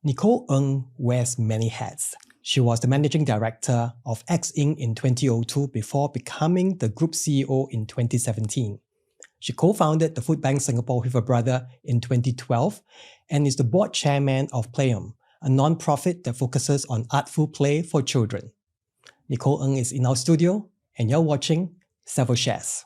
Nichol Ng wears many hats. She was the managing director of X Inc. in 2002 before becoming the group CEO in 2017. She co-founded the Food Bank Singapore with her brother in 2012 and is the board chairman of Playum, a non-profit that focuses on artful play for children. Nichol Ng is in our studio and you're watching Savills Shares.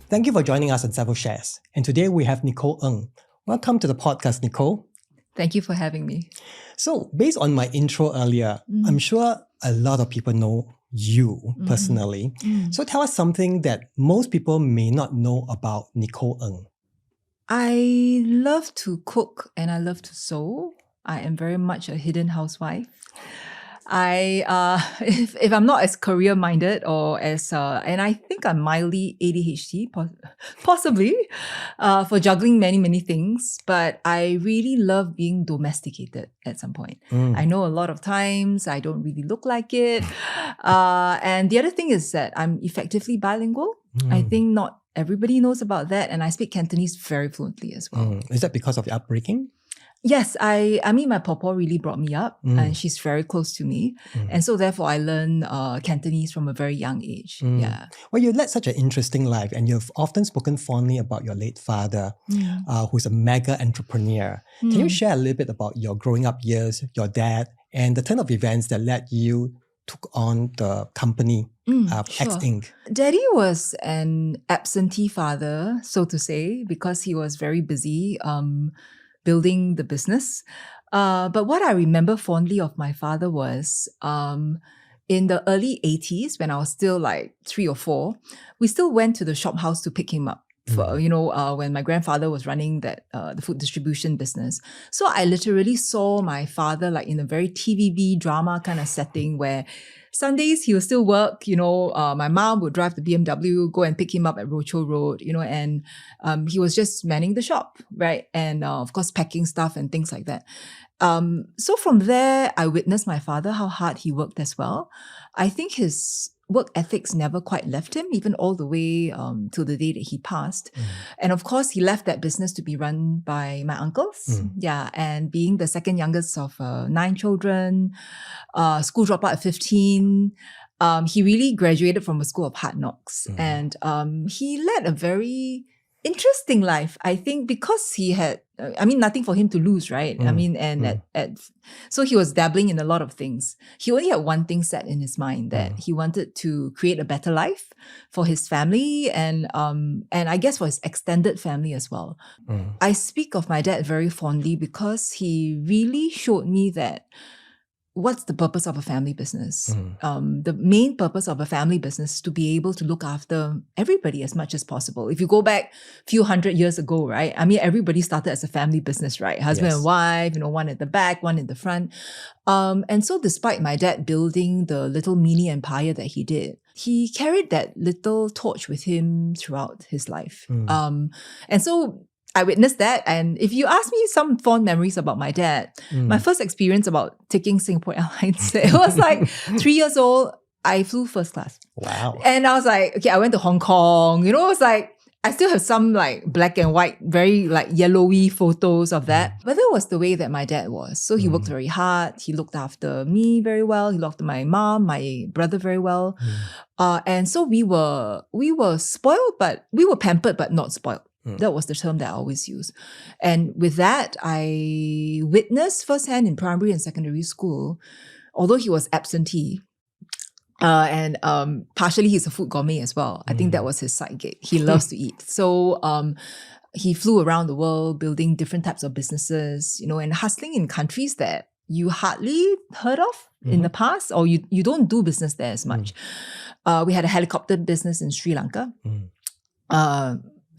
Thank you for joining us on Savills Shares. And today we have Nichol Ng. Welcome to the podcast, Nichol. Thank you for having me. So, based on my intro earlier, I'm sure a lot of people know you personally. So tell us something that most people may not know about Nichol Ng. I love to cook and I love to sew. I am very much a hidden housewife. If I'm not as career-minded or as, and I think I'm mildly ADHD, possibly, for juggling many, many things, but I really love being domesticated at some point. I know a lot of times I don't really look like it. And the other thing is that I'm effectively bilingual. I think not everybody knows about that. And I speak Cantonese very fluently as well. Is that because of your upbringing? Yes, I mean, my pawpaw really brought me up and she's very close to me. And so therefore I learned Cantonese from a very young age. Yeah. Well, you led such an interesting life and you've often spoken fondly about your late father, who's a mega entrepreneur. Can you share a little bit about your growing up years, your dad, and the turn of events that led you took on the company, X Inc.? Daddy was an absentee father, so to say, because he was very busy building the business. But what I remember fondly of my father was in the early 80s, when I was still like 3 or 4, we still went to the shop house to pick him up. When my grandfather was running that the food distribution business. So I literally saw my father like in a very TVB drama kind of setting where Sundays he would still work, my mom would drive the BMW, go and pick him up at Rochor Road, and he was just manning the shop, right? And of course, packing stuff and things like that. So from there, I witnessed my father, how hard he worked as well. I think his work ethics never quite left him, even all the way till the day that he passed. And of course, he left that business to be run by my uncles. Yeah, and being the second youngest of 9 children, school dropout at 15, he really graduated from a school of hard knocks. And he led a very interesting life, I think, because he had, nothing for him to lose, right? So he was dabbling in a lot of things. He only had one thing set in his mind, that he wanted to create a better life for his family and I guess for his extended family as well. I speak of my dad very fondly because he really showed me that what's the purpose of a family business? The main purpose of a family business is to be able to look after everybody as much as possible. If you go back a few hundred years ago, right? Everybody started as a family business, right? Husband and wife, one at the back, one in the front. And so despite my dad building the little mini empire that he did, he carried that little torch with him throughout his life. And so I witnessed that. And if you ask me some fond memories about my dad, my first experience about taking Singapore Airlines, it was like 3 years old. I flew first class. Wow. And I was like, okay, I went to Hong Kong. It was like, I still have some like black and white, very like yellowy photos of that. But that was the way that my dad was. So he worked very hard. He looked after me very well. He looked after my mom, my brother very well. And so we were spoiled, but we were pampered, but not spoiled. That was the term that I always use. And with that, I witnessed firsthand in primary and secondary school, although he was absentee, and partially he's a food gourmet as well. I think that was his side gig. He loves to eat. So he flew around the world building different types of businesses, and hustling in countries that you hardly heard of in the past, or you don't do business there as much. We had a helicopter business in Sri Lanka.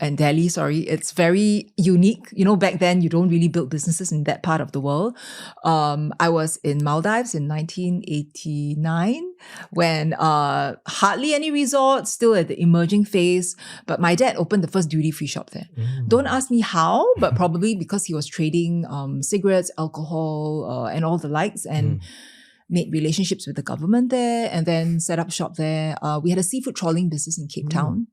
and Delhi, sorry, it's very unique. You know, back then you don't really build businesses in that part of the world. I was in Maldives in 1989 when hardly any resorts, still at the emerging phase. But my dad opened the first duty-free shop there. Don't ask me how, but probably because he was trading cigarettes, alcohol, and all the likes, and made relationships with the government there, and then set up shop there. We had a seafood trawling business in Cape Town.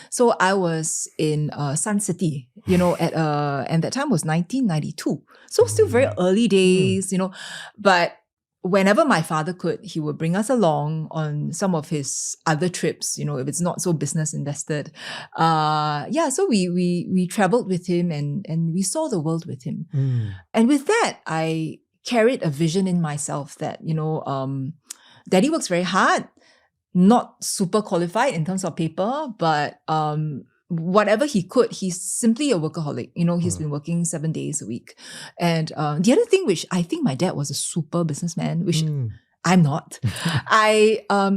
So I was in Sun City, you know, and that time was 1992. So still very early days, you know. But whenever my father could, he would bring us along on some of his other trips, you know, if it's not so business invested. So we traveled with him and we saw the world with him. And with that, I carried a vision in myself that, you know, Daddy works very hard, not super qualified in terms of paper, but whatever he could, he's simply a workaholic. You know, he's been working 7 days a week. And the other thing, which I think my dad was a super businessman, which I'm not.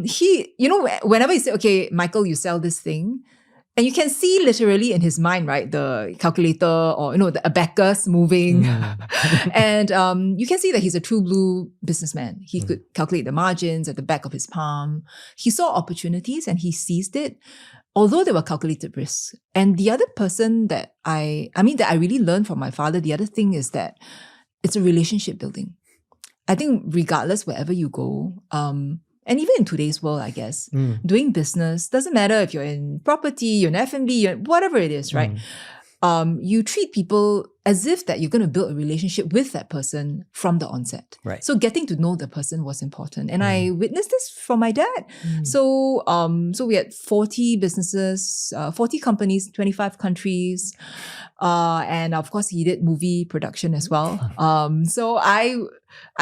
He, you know, whenever he said, okay, Michael, you sell this thing, and you can see literally in his mind, right, the calculator or, you know, the abacus moving. And you can see that he's a true blue businessman. He could calculate the margins at the back of his palm. He saw opportunities and he seized it, although there were calculated risks. And the other person that I really learned from my father, the other thing is that it's a relationship building. I think regardless wherever you go, and even in today's world, I guess, doing business, doesn't matter if you're in property, you're in F&B, whatever it is, right? You treat people as if that you're going to build a relationship with that person from the onset. Right. So getting to know the person was important. And I witnessed this from my dad. So we had 40 businesses, 40 companies, 25 countries. And of course, he did movie production as well. So I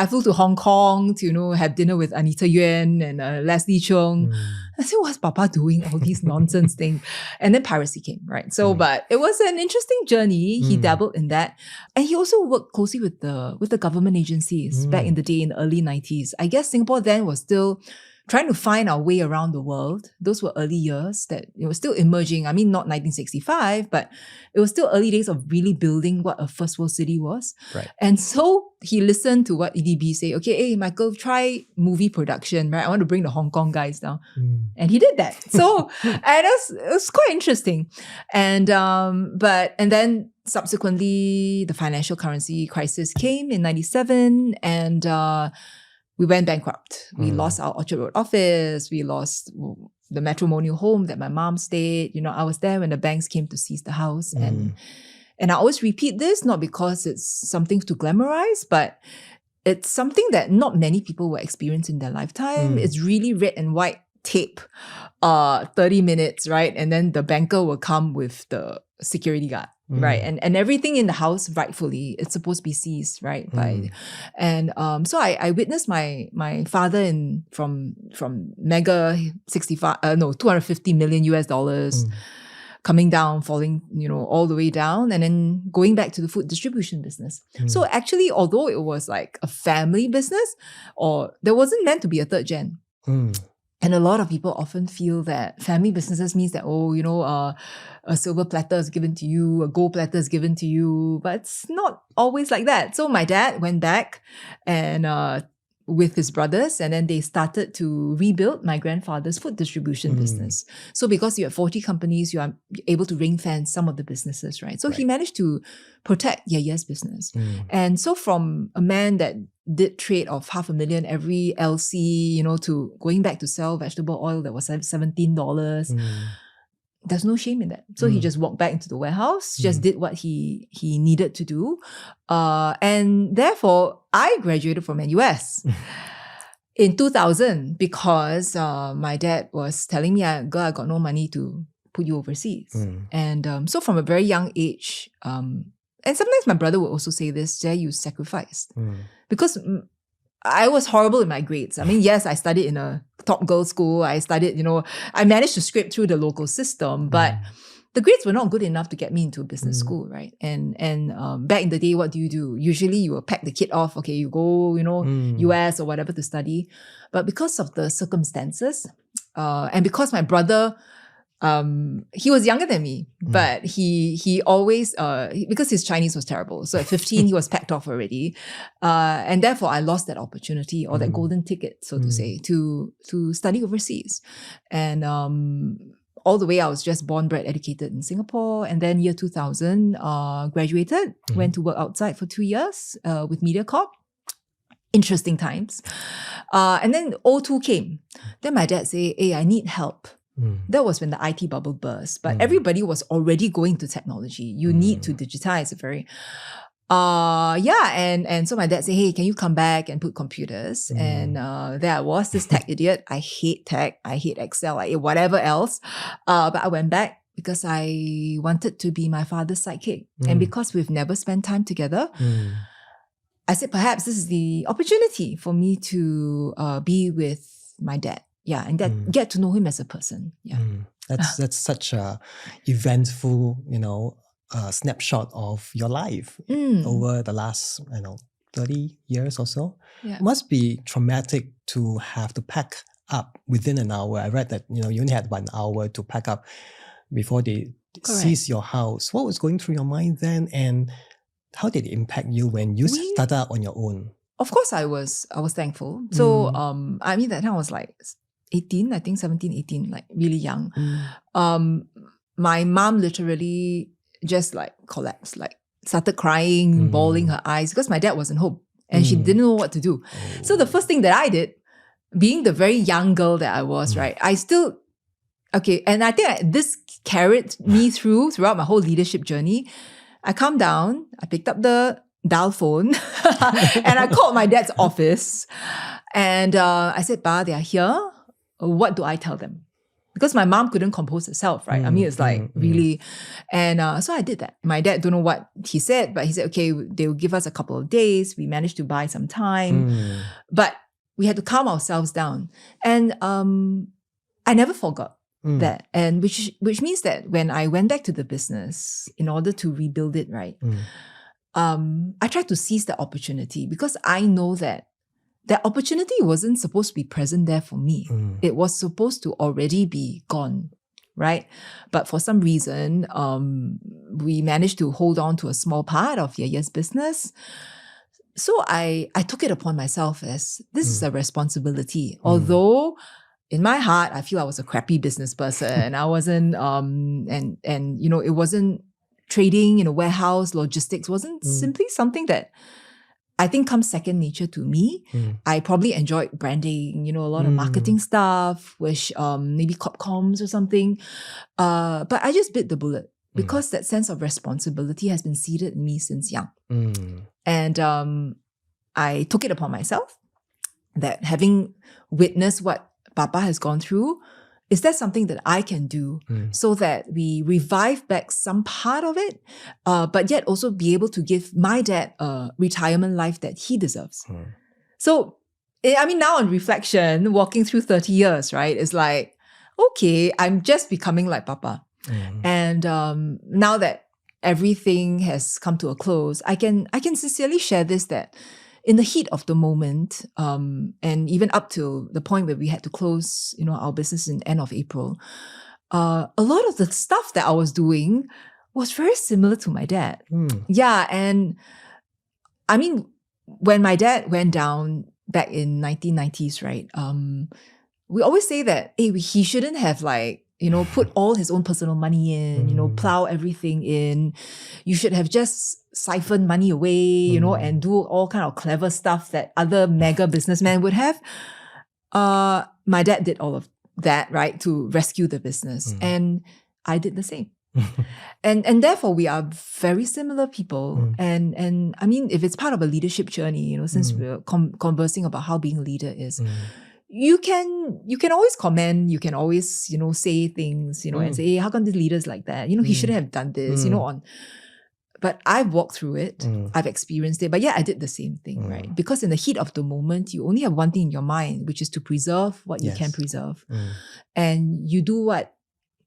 flew to Hong Kong to, you know, have dinner with Anita Yuan and Leslie Chung. I said, what's Papa doing? All these nonsense things. And then piracy came, right? So, but it was an interesting journey. He dabbled in that. And he also worked closely with the government agencies back in the day in the early 90s. I guess Singapore then was still trying to find our way around the world. Those were early years that it was still emerging. I mean, not 1965, but it was still early days of really building what a first world city was. Right. And so he listened to what EDB say, okay, hey, Michael, try movie production, right? I want to bring the Hong Kong guys down. And he did that. So, and it was quite interesting. And, and then subsequently the financial currency crisis came in 97 and, we went bankrupt. We lost our Orchard Road office. We lost the matrimonial home that my mom stayed. You know, I was there when the banks came to seize the house. And I always repeat this, not because it's something to glamorize, but it's something that not many people will experience in their lifetime. It's really red and white tape, 30 minutes, right? And then the banker will come with the security guard. Right. And everything in the house, rightfully, it's supposed to be seized, right? So I witnessed my father from mega 250 million US dollars coming down, falling, you know, all the way down, and then going back to the food distribution business. So actually, although it was like a family business, or there wasn't meant to be a third gen. And a lot of people often feel that family businesses means that, a silver platter is given to you, a gold platter is given to you, but it's not always like that. So my dad went back and with his brothers, and then they started to rebuild my grandfather's food distribution business. So because you have 40 companies, you are able to ring fence some of the businesses, right? So he managed to protect Yaya's business. And so from a man that did trade of $500,000 every LC, you know, to going back to sell vegetable oil that was $17. There's no shame in that. So he just walked back into the warehouse, just did what he needed to do. And therefore, I graduated from NUS in 2000 because my dad was telling me, girl, I got no money to put you overseas. And so from a very young age, and sometimes my brother would also say this, Jay, you sacrificed. Because I was horrible in my grades. I mean, yes, I studied in a top girls' school. I studied, I managed to scrape through the local system, but the grades were not good enough to get me into a business school, right? And back in the day, what do? Usually you will pack the kid off. Okay, you go, US or whatever to study. But because of the circumstances, and because my brother He was younger than me, but he always, because his Chinese was terrible. So at 15, he was packed off already. And therefore I lost that opportunity or that golden ticket, so to say, to study overseas. And, all the way, I was just born, bred, educated in Singapore. And then year 2000, graduated, went to work outside for 2 years, with MediaCorp. Interesting times. And then O2 came. Then my dad said, hey, I need help. That was when the IT bubble burst. But everybody was already going to technology. You need to digitize it very... and so my dad said, hey, can you come back and put computers? And there I was, this tech idiot. I hate tech. I hate Excel. I hate whatever else. But I went back because I wanted to be my father's sidekick. And because we've never spent time together, I said, perhaps this is the opportunity for me to be with my dad. Yeah, and get to know him as a person. Yeah, that's such a eventful, snapshot of your life over the last 30 years or so. Yeah. It must be traumatic to have to pack up within an hour. I read that you only had 1 hour to pack up before they seize your house. What was going through your mind then, and how did it impact you when you started out on your own? Of course, I was thankful. So that time I was like 18, I think 17, 18, like really young. My mom literally just like collapsed, like started crying, bawling her eyes because my dad wasn't home and she didn't know what to do. So the first thing that I did, being the very young girl that I was, right, I still, and I think this carried me throughout my whole leadership journey. I calmed down, I picked up the dial phone and I called my dad's office and I said, Pa, they are here. What do I tell them? Because my mom couldn't compose herself, right? I mean, it's like really... And so I did that. My dad don't know what he said, but he said, okay, they will give us a couple of days. We managed to buy some time. But we had to calm ourselves down. And I never forgot that. And which means that when I went back to the business, in order to rebuild it, right, I tried to seize the opportunity because I know that opportunity wasn't supposed to be present there for me. It was supposed to already be gone, right? But for some reason, we managed to hold on to a small part of Yaya's business. So I took it upon myself as this is a responsibility. Although in my heart, I feel I was a crappy business person. I wasn't, it wasn't trading in a warehouse, logistics wasn't simply something that I think comes second nature to me. I probably enjoyed branding, a lot of marketing stuff, which maybe corp comms or something. But I just bit the bullet because that sense of responsibility has been seeded in me since young. And I took it upon myself that having witnessed what Papa has gone through, is that something that I can do so that we revive back some part of it, but yet also be able to give my dad a retirement life that he deserves? So, now on reflection, walking through 30 years, right, it's like, okay, I'm just becoming like Papa. And now that everything has come to a close, I can sincerely share this, that in the heat of the moment, and even up to the point where we had to close, our business in end of April, a lot of the stuff that I was doing was very similar to my dad. Yeah, and I mean, when my dad went down back in 1990s, right? We always say that, hey, he shouldn't have put all his own personal money in, plow everything in. You should have just siphoned money away, and do all kind of clever stuff that other mega businessmen would have. My dad did all of that, right, to rescue the business. And I did the same. And therefore, we are very similar people. And I mean, if it's part of a leadership journey, since we're conversing about how being a leader is, you can always comment, you can always, say things, and say, hey, how come this leader's like that? He shouldn't have done this, But I've walked through it. I've experienced it. But yeah, I did the same thing, right? Because in the heat of the moment, you only have one thing in your mind, which is to preserve what you can preserve. And you do what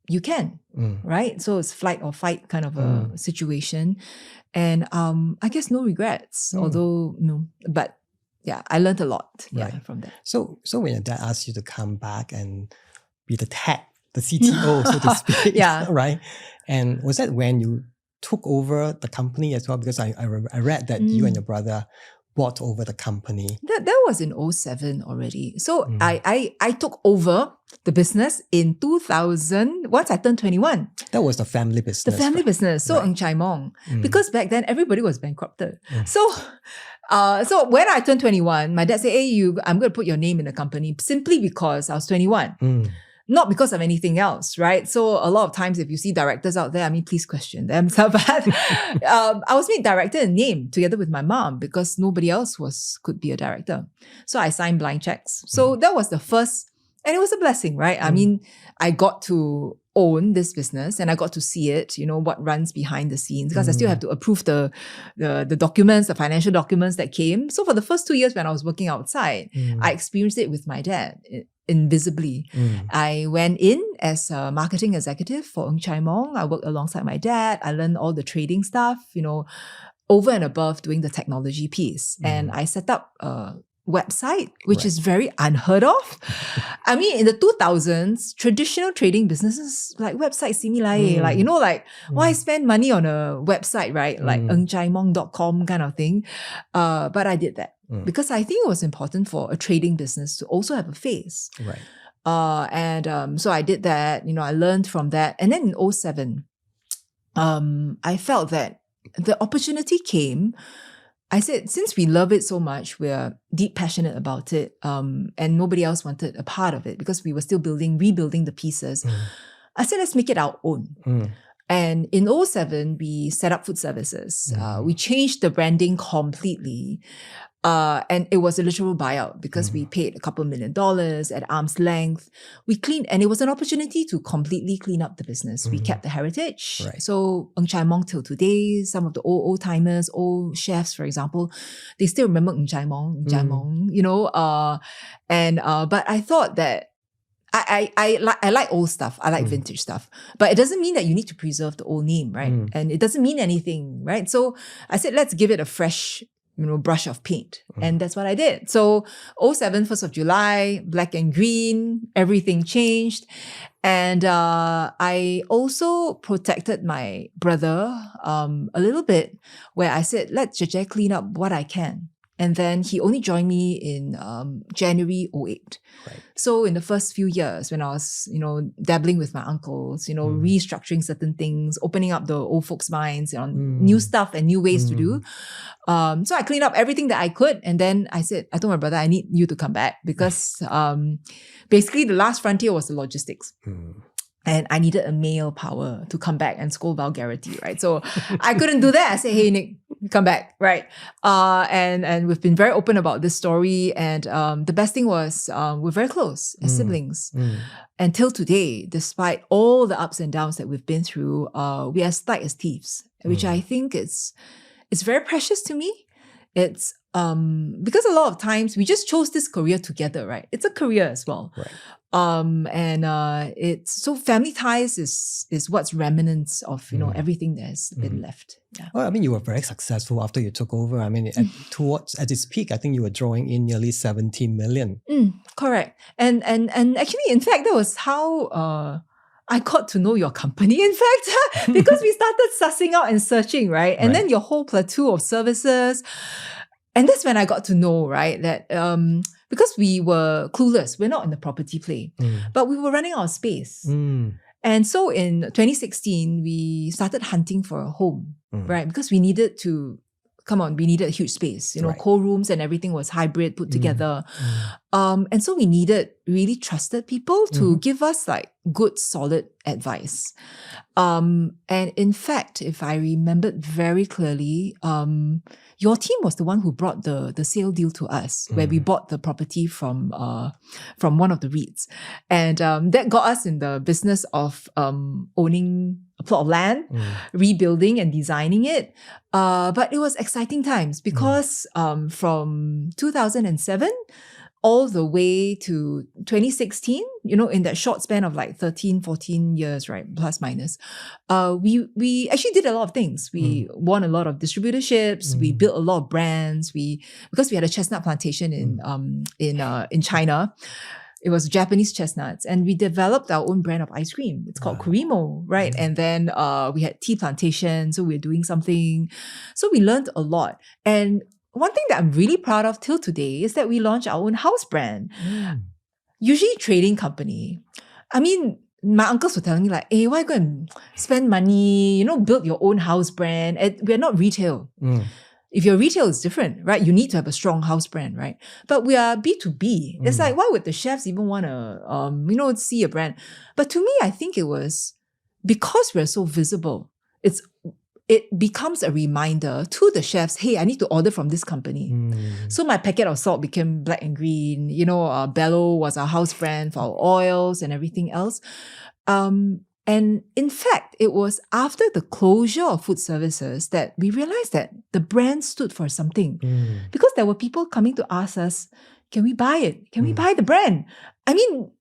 you can, right? So it's flight or fight kind of a situation. And I guess no regrets, although, but yeah, I learned a lot from that. So when your dad asked you to come back and be the tech the CTO, so to speak. Yeah. Right? And was that when you took over the company as well? Because I read that you and your brother bought over the company. That was in 2007 already. So I took over the business in 2000 once I turned 21. That was the family business. The family business. So Ng Chai Mong. Because back then everybody was bankrupted. So when I turned 21, my dad said, hey, I'm going to put your name in the company simply because I was 21. Not because of anything else, right? So a lot of times if you see directors out there, I mean, please question them. But I was made director in name together with my mom because nobody else could be a director. So I signed blank checks. So that was the first, and it was a blessing, right? I mean, I got to own this business and I got to see it, what runs behind the scenes because I still have to approve the documents, the financial documents that came. So for the first 2 years when I was working outside, I experienced it with my dad. Invisibly. I went in as a marketing executive for Ng Chai Mong. I worked alongside my dad. I learned all the trading stuff, over and above doing the technology piece. And I set up a website, which is very unheard of. I mean, in the 2000s, traditional trading businesses, like websites, why spend money on a website, right? Like ngchaimong.com kind of thing. But I did that. Because I think it was important for a trading business to also have a face. Right. So I did that, I learned from that. And then in 2007, I felt that the opportunity came. I said, since we love it so much, we're deep passionate about it, and nobody else wanted a part of it because we were still rebuilding the pieces. I said, let's make it our own. And in 2007, we set up FoodXervices. We changed the branding completely. And it was a literal buyout because we paid a couple $1 million at arm's length. We cleaned, and it was an opportunity to completely clean up the business. We kept the heritage. Right. So Ng Chai Mong till today, some of the old timers, old chefs, for example, they still remember Ng Chai Mong, but I thought that I like old stuff. I like vintage stuff. But it doesn't mean that you need to preserve the old name, right? And it doesn't mean anything, right? So I said, let's give it a fresh brush of paint. And that's what I did. So 2007, 1st of July, black and green, everything changed. And I also protected my brother a little bit, where I said, let Jajai clean up what I can. And then he only joined me in January 2008. Right. So in the first few years when I was, dabbling with my uncles, restructuring certain things, opening up the old folks' minds on new stuff and new ways to do. So I cleaned up everything that I could. And then I told my brother, I need you to come back because basically the last frontier was the logistics. And I needed a male power to come back and scold vulgarity, right? So I couldn't do that. I said, hey, Nick, come back, right? And we've been very open about this story. And the best thing was we're very close as siblings. Until today, despite all the ups and downs that we've been through, we are as tight as thieves, which I think it's very precious to me. It's because a lot of times we just chose this career together, right? It's a career as well. Right. It's so family ties is what's remnants of everything that's been left. Yeah. Well, I mean, you were very successful after you took over. I mean, at its peak, I think you were drawing in nearly 17 million. Correct. And actually, in fact, that was how I got to know your company, in fact, because we started sussing out and searching, right? And then your whole plateau of services. And that's when I got to know, right, that because we were clueless, we're not in the property play, but we were running out of space. And so in 2016, we started hunting for a home, right? Because we needed a huge space, cold rooms and everything was hybrid put together. And so we needed really trusted people to give us like good, solid advice. And in fact, if I remembered very clearly, your team was the one who brought the sale deal to us, where we bought the property from one of the REITs. And that got us in the business of owning a plot of land, rebuilding and designing it. But it was exciting times because from 2007 all the way to 2016, in that short span of like 13, 14 years, right, plus minus, we actually did a lot of things. We won a lot of distributorships. We built a lot of brands. Because we had a chestnut plantation in China, It was Japanese chestnuts. And we developed our own brand of ice cream. It's called Kurimo, right? And then we had tea plantation. So we were doing something. So we learned a lot. And one thing that I'm really proud of till today is that we launched our own house brand. Usually trading company. I mean, my uncles were telling me like, hey, why go and spend money, build your own house brand? We're not retail. If your retail is different, right? You need to have a strong house brand, right? But we are B2B. It's like, why would the chefs even want to, see a brand? But to me, I think it was because we're so visible. It becomes a reminder to the chefs, hey, I need to order from this company. So my packet of salt became black and green. Bello was our house brand for our oils and everything else. And in fact, it was after the closure of FoodXervices that we realized that the brand stood for something. Because there were people coming to ask us, can we buy it? Can we buy the brand? I mean,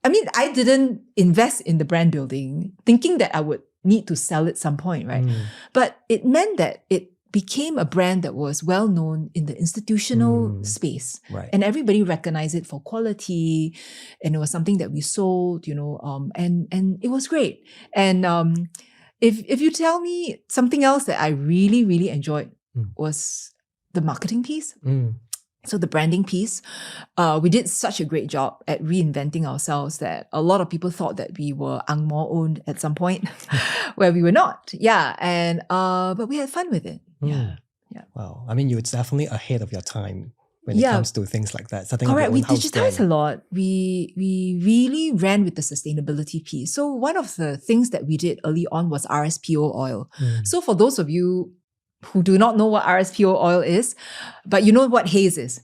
I didn't invest in the brand building thinking that I would need to sell it some point, right? But it meant that it became a brand that was well known in the institutional space. Right. And everybody recognized it for quality. And it was something that we sold, and it was great. And if you tell me something else that I really, really enjoyed was the marketing piece. So the branding piece, we did such a great job at reinventing ourselves that a lot of people thought that we were Ang Mo owned at some point, where we were not. Yeah, and but we had fun with it. Yeah. Wow. I mean, you're definitely ahead of your time when it comes to things like that. Correct. We digitized a lot. We really ran with the sustainability piece. So one of the things that we did early on was RSPO oil. So for those of you who do not know what RSPO oil is, but you know what haze is.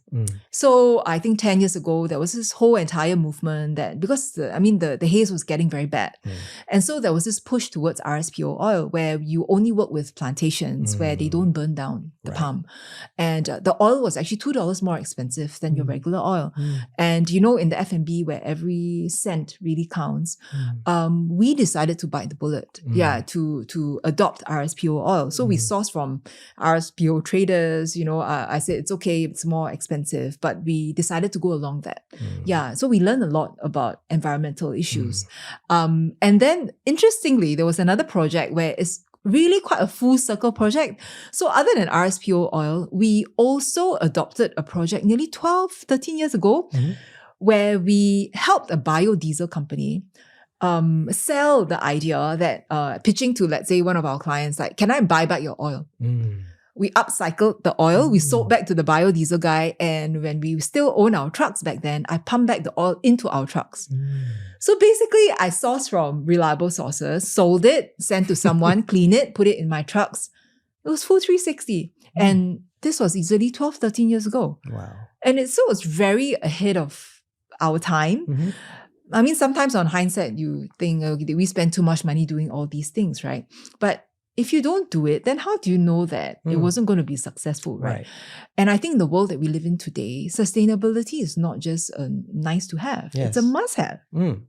So I think 10 years ago, there was this whole entire movement that because the haze was getting very bad. And so there was this push towards RSPO oil where you only work with plantations where they don't burn down the palm. And the oil was actually $2 more expensive than your regular oil. And in the F&B where every cent really counts, we decided to bite the bullet, to adopt RSPO oil. So we sourced from RSPO traders, I said, it's okay, it's more expensive, but we decided to go along that. So we learned a lot about environmental issues. And then interestingly, there was another project where it's really quite a full circle project. So other than RSPO oil, we also adopted a project nearly 12, 13 years ago, where we helped a biodiesel company sell the idea that pitching to, let's say, one of our clients, like, can I buy back your oil? We upcycled the oil, we sold back to the biodiesel guy, and when we still own our trucks back then, I pumped back the oil into our trucks. So basically, I sourced from reliable sources, sold it, sent to someone, clean it, put it in my trucks. It was full 360. And this was easily 12, 13 years ago. Wow. And it was very ahead of our time. I mean, sometimes on hindsight, you think, did we spend too much money doing all these things, right? But if you don't do it, then how do you know that it wasn't going to be successful, right? And I think in the world that we live in today, sustainability is not just a nice to have. It's a must have.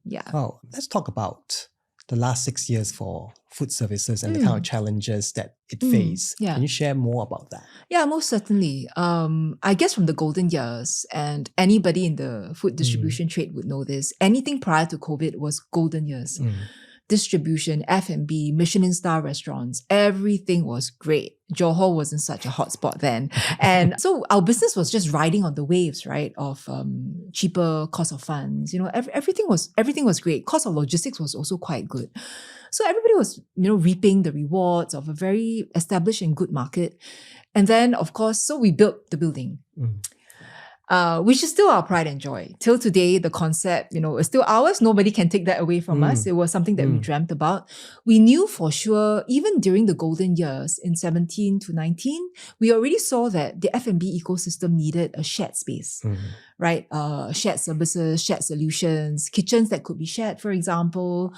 Yeah. Well, let's talk about the last 6 years for FoodXervices and the kind of challenges that it faced. Can you share more about that? Yeah, most certainly. I guess from the golden years, and anybody in the food distribution trade would know this, anything prior to COVID was golden years. Distribution, F&B, Michelin star restaurants, everything was great. Johor wasn't such a hot spot then. And so our business was just riding on the waves, right, of cheaper cost of funds. Everything was great. Cost of logistics was also quite good. So everybody was, reaping the rewards of a very established and good market. And then, of course, so we built the building. Which is still our pride and joy. Till today, the concept, is still ours. Nobody can take that away from us. It was something that we dreamt about. We knew for sure, even during the golden years in 17 to 19, we already saw that the F&B ecosystem needed a shared space, right? Shared services, shared solutions, kitchens that could be shared, for example,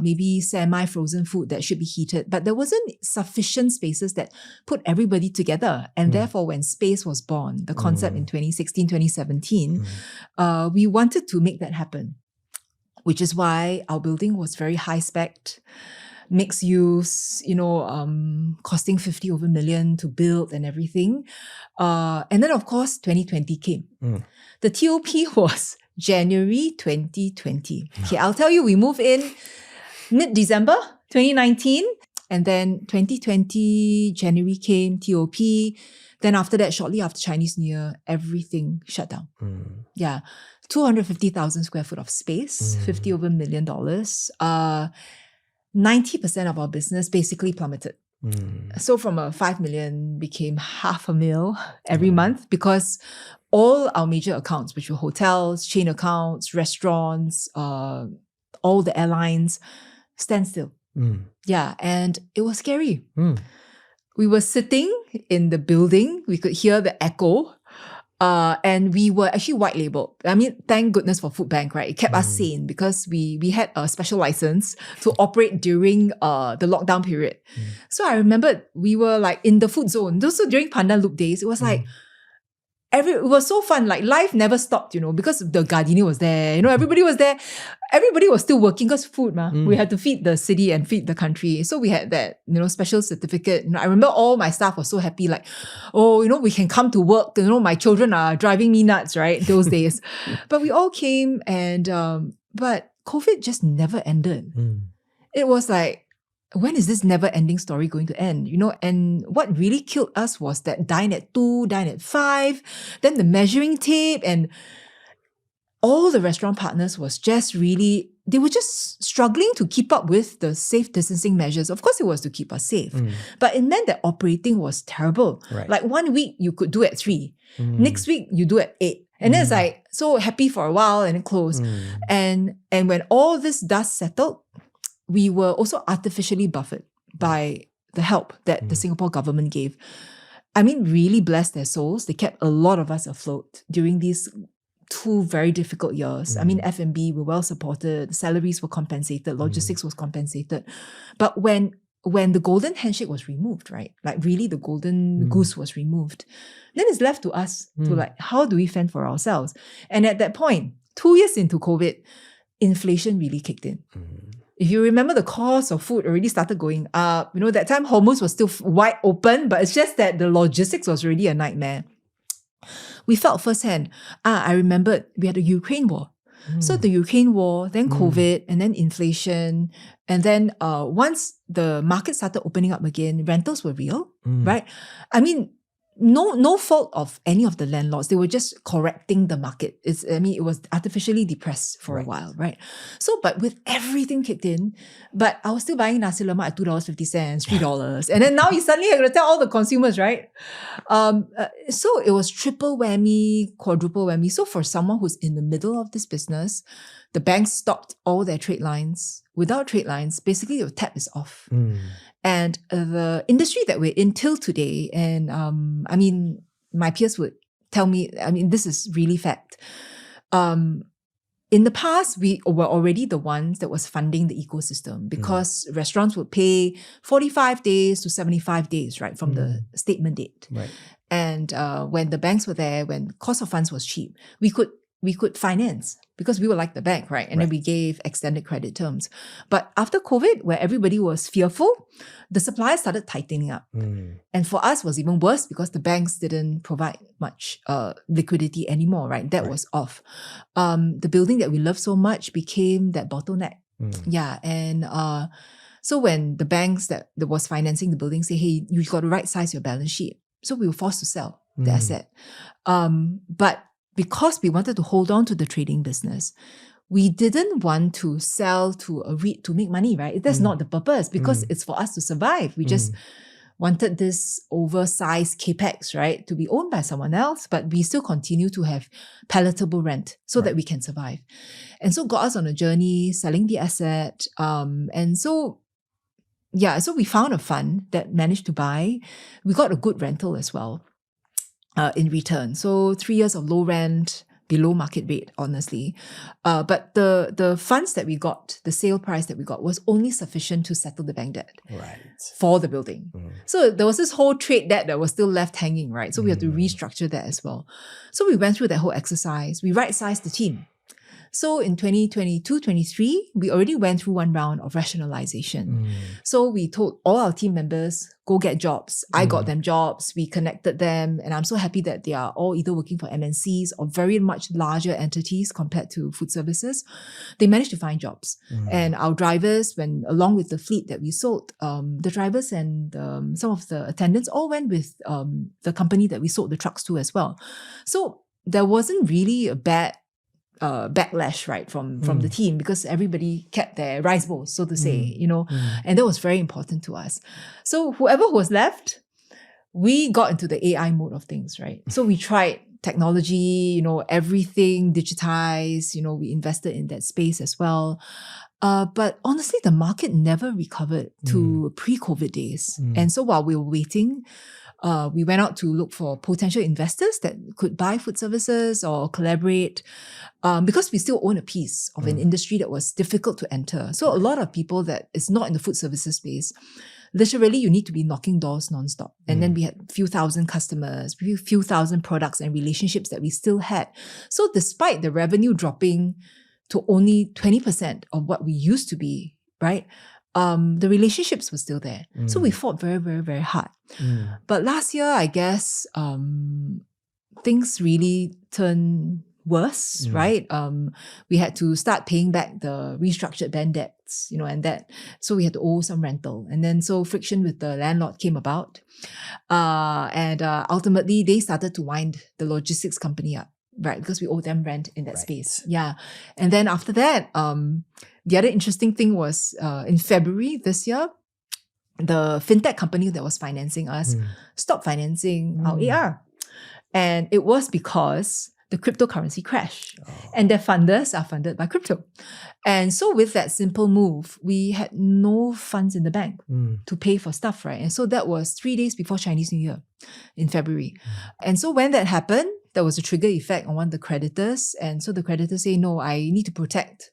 maybe semi-frozen food that should be heated. But there wasn't sufficient spaces that put everybody together. And therefore, when Space was born, the concept in 2016, 2017, we wanted to make that happen, which is why our building was very high spec, mixed use, costing 50 over million to build and everything. And then, of course, 2020 came. The TOP was January 2020. Okay, I'll tell you, we moved in mid-December 2019. And then 2020, January came, TOP. Then after that, shortly after Chinese New Year, everything shut down. Yeah. 250,000 square foot of space, $50 over million. 90% of our business basically plummeted. So from a 5 million became $500,000 every month because all our major accounts, which were hotels, chain accounts, restaurants, all the airlines, stand still. Yeah, and it was scary. We were sitting in the building. We could hear the echo. And we were actually white labeled. I mean, thank goodness for Food Bank, right? It kept us sane because we had a special license to operate during the lockdown period. So I remember we were like in the food zone. Also during Pandan Loop days, it was like, it was so fun. Like life never stopped, because the Gardenia was there. Everybody was there. Everybody was still working because food, we had to feed the city and feed the country. So we had that, special certificate. I remember all my staff were so happy, like, oh, we can come to work. My children are driving me nuts, right? Those days. But we all came but COVID just never ended. It was like, when is this never-ending story going to end? And what really killed us was that dine at 2, dine at 5, then the measuring tape, and all the restaurant partners was just really, they were just struggling to keep up with the safe distancing measures. Of course, it was to keep us safe, but it meant that operating was terrible. Right. Like 1 week, you could do at 3. Next week, you do at 8. And then it's like, so happy for a while and then close. And when all this dust settled, we were also artificially buffered by the help that the Singapore government gave. I mean, really bless their souls. They kept a lot of us afloat during these 2 very difficult years. I mean, F&B were well supported, salaries were compensated, logistics was compensated. But when the golden handshake was removed, right? Like really the golden goose was removed, then it's left to us to like, how do we fend for ourselves? And at that point, 2 years into COVID, inflation really kicked in. If you remember, the cost of food already started going up. That time Hormuz was still wide open, but it's just that the logistics was already a nightmare. We felt firsthand. I remembered we had the Ukraine war. So the Ukraine war, then COVID, and then inflation. And then once the market started opening up again, rentals were real, right? I mean, no fault of any of the landlords. They were just correcting the market. It was artificially depressed for a while, right? So, but with everything kicked in, but I was still buying nasi lemak at $2.50, $3. And then now you suddenly have to tell all the consumers, right? So it was triple whammy, quadruple whammy. So for someone who's in the middle of this business, the banks stopped all their trade lines. Without trade lines, basically your tap is off. And the industry that we're in till today, and my peers would tell me, this is really fact. In the past, we were already the ones that was funding the ecosystem because restaurants would pay 45 days to 75 days, right, from the statement date. Right. And when the banks were there, when cost of funds was cheap, we could finance because we were like the bank, right? And then we gave extended credit terms. But after COVID, where everybody was fearful, the suppliers started tightening up. And for us, it was even worse because the banks didn't provide much liquidity anymore, right? That was off. The building that we loved so much became that bottleneck. Yeah. And so when the banks that was financing the building say, hey, you got to right size your balance sheet. So we were forced to sell the asset. But because we wanted to hold on to the trading business, we didn't want to sell to a REIT to make money, right? That's not the purpose because it's for us to survive. We just wanted this oversized capex, right, to be owned by someone else, but we still continue to have palatable rent so that we can survive. And so got us on a journey selling the asset. So we found a fund that managed to buy. We got a good rental as well. In return. So 3 years of low rent, below market rate, honestly. But the funds that we got, the sale price that we got was only sufficient to settle the bank debt for the building. So there was this whole trade debt that was still left hanging, right? So we had to restructure that as well. So we went through that whole exercise. We right-sized the team. So in 2022-23, we already went through one round of rationalization. So we told all our team members, go get jobs. I got them jobs. We connected them. And I'm so happy that they are all either working for MNCs or very much larger entities compared to food services. They managed to find jobs. And our drivers, when along with the fleet that we sold, the drivers and some of the attendants all went with the company that we sold the trucks to as well. So there wasn't really a bad backlash, right, from the team, because everybody kept their rice bowls, so to say, and that was very important to us. So whoever was left, we got into the AI mode of things, right? So we tried technology, everything digitized, we invested in that space as well. But honestly, the market never recovered to pre-COVID days. And so while we were waiting, we went out to look for potential investors that could buy food services or collaborate, because we still own a piece of an industry that was difficult to enter. So a lot of people that is not in the food services space, literally you need to be knocking doors nonstop. And then we had a few thousand customers, a few thousand products and relationships that we still had. So despite the revenue dropping to only 20% of what we used to be, right? The relationships were still there. So we fought very, very, very hard. But last year, I guess, things really turned worse, right? We had to start paying back the restructured band debts, so we had to owe some rental. And then so friction with the landlord came about. And ultimately, they started to wind the logistics company up, right? Because we owe them rent in that space. Yeah. And then after that, the other interesting thing was in February this year, the fintech company that was financing us stopped financing our AR. And it was because the cryptocurrency crash. And their funders are funded by crypto. And so with that simple move, we had no funds in the bank to pay for stuff, right? And so that was 3 days before Chinese New Year in February. And so when that happened, there was a trigger effect on one of the creditors. And so the creditors say, no, I need to protect,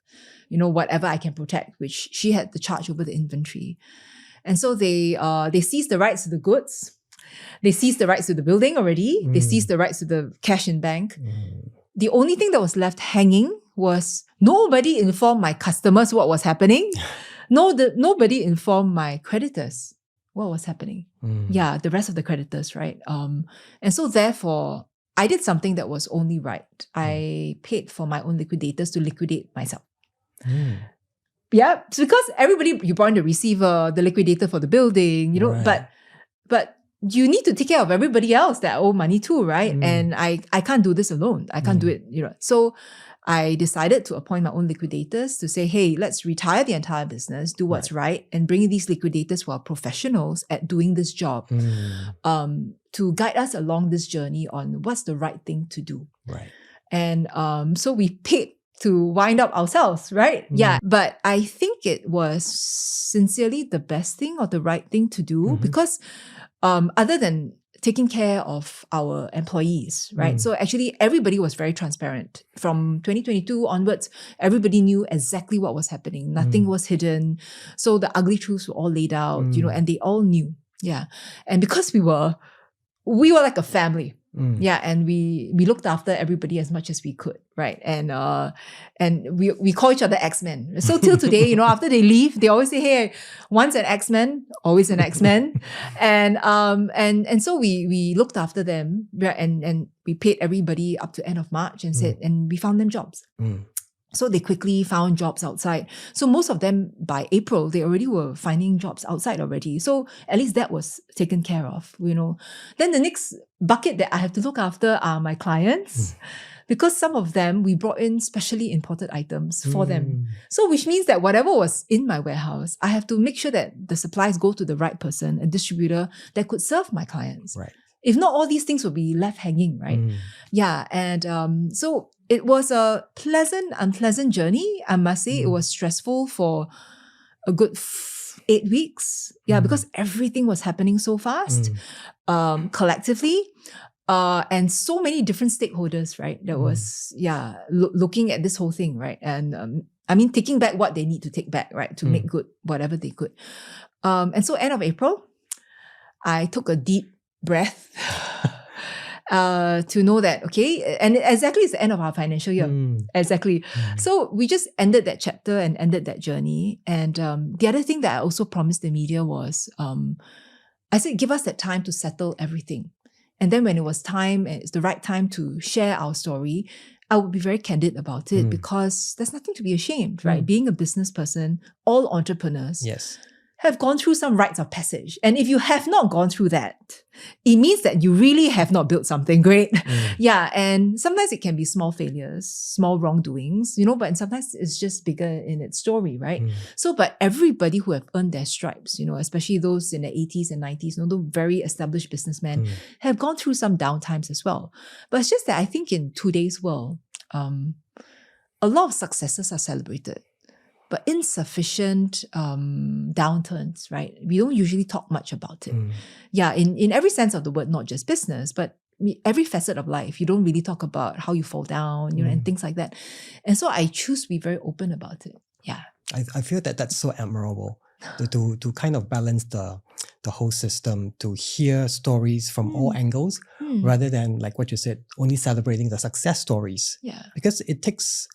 whatever I can protect, which she had the charge over the inventory. And so they seized the rights to the goods. They seized the rights to the building already. They seized the rights to the cash in bank. The only thing that was left hanging was nobody informed my customers what was happening. Nobody informed my creditors what was happening. Yeah, the rest of the creditors, right? And so therefore, I did something that was only right. I paid for my own liquidators to liquidate myself. Yeah, it's because everybody, you brought in the receiver, the liquidator for the building, but you need to take care of everybody else that owe money too, right? And I can't do this alone. I can't do it, So I decided to appoint my own liquidators to say, hey, let's retire the entire business, do what's right, and bring these liquidators who are professionals at doing this job to guide us along this journey on what's the right thing to do. Right. And so we paid to wind up ourselves, right? Yeah. But I think it was sincerely the best thing or the right thing to do because other than taking care of our employees, right? So actually everybody was very transparent. From 2022 onwards, everybody knew exactly what was happening. Nothing was hidden. So the ugly truths were all laid out, and they all knew. Yeah. And because we were like a family. Yeah, and we looked after everybody as much as we could, right? And we call each other X-Men. So till today, after they leave, they always say, "Hey, once an X-Men, always an X-Men." and so we looked after them, and we paid everybody up to end of March and we found them jobs. So they quickly found jobs outside. So most of them, by April, they already were finding jobs outside already. So at least that was taken care of, Then the next bucket that I have to look after are my clients. Because some of them, we brought in specially imported items for them. So which means that whatever was in my warehouse, I have to make sure that the supplies go to the right person, a distributor that could serve my clients. Right. If not, all these things will be left hanging, right? Yeah. And so it was a unpleasant journey. I must say it was stressful for a good 8 weeks. Yeah, because everything was happening so fast, collectively. And so many different stakeholders, right? That was, looking at this whole thing, right? And taking back what they need to take back, right? To make good whatever they could. And so end of April, I took a deep breath to know that, okay, and exactly it's the end of our financial year. Exactly. So we just ended that chapter and ended that journey. And the other thing that I also promised the media was, I said, give us that time to settle everything. And then when it was time, it's the right time to share our story, I would be very candid about it because there's nothing to be ashamed, right? Being a business person, all entrepreneurs have gone through some rites of passage. And if you have not gone through that, it means that you really have not built something great. Yeah. And sometimes it can be small failures, small wrongdoings, but sometimes it's just bigger in its story, right? So, but everybody who have earned their stripes, especially those in the 80s and 90s, the very established businessmen have gone through some downtimes as well. But it's just that I think in today's world, a lot of successes are celebrated, but insufficient downturns, right? We don't usually talk much about it. Yeah, in every sense of the word, not just business, but every facet of life. You don't really talk about how you fall down, and things like that. And so I choose to be very open about it. Yeah. I feel that that's so admirable to kind of balance the whole system, to hear stories from all angles, rather than, like what you said, only celebrating the success stories. Yeah. Because it takes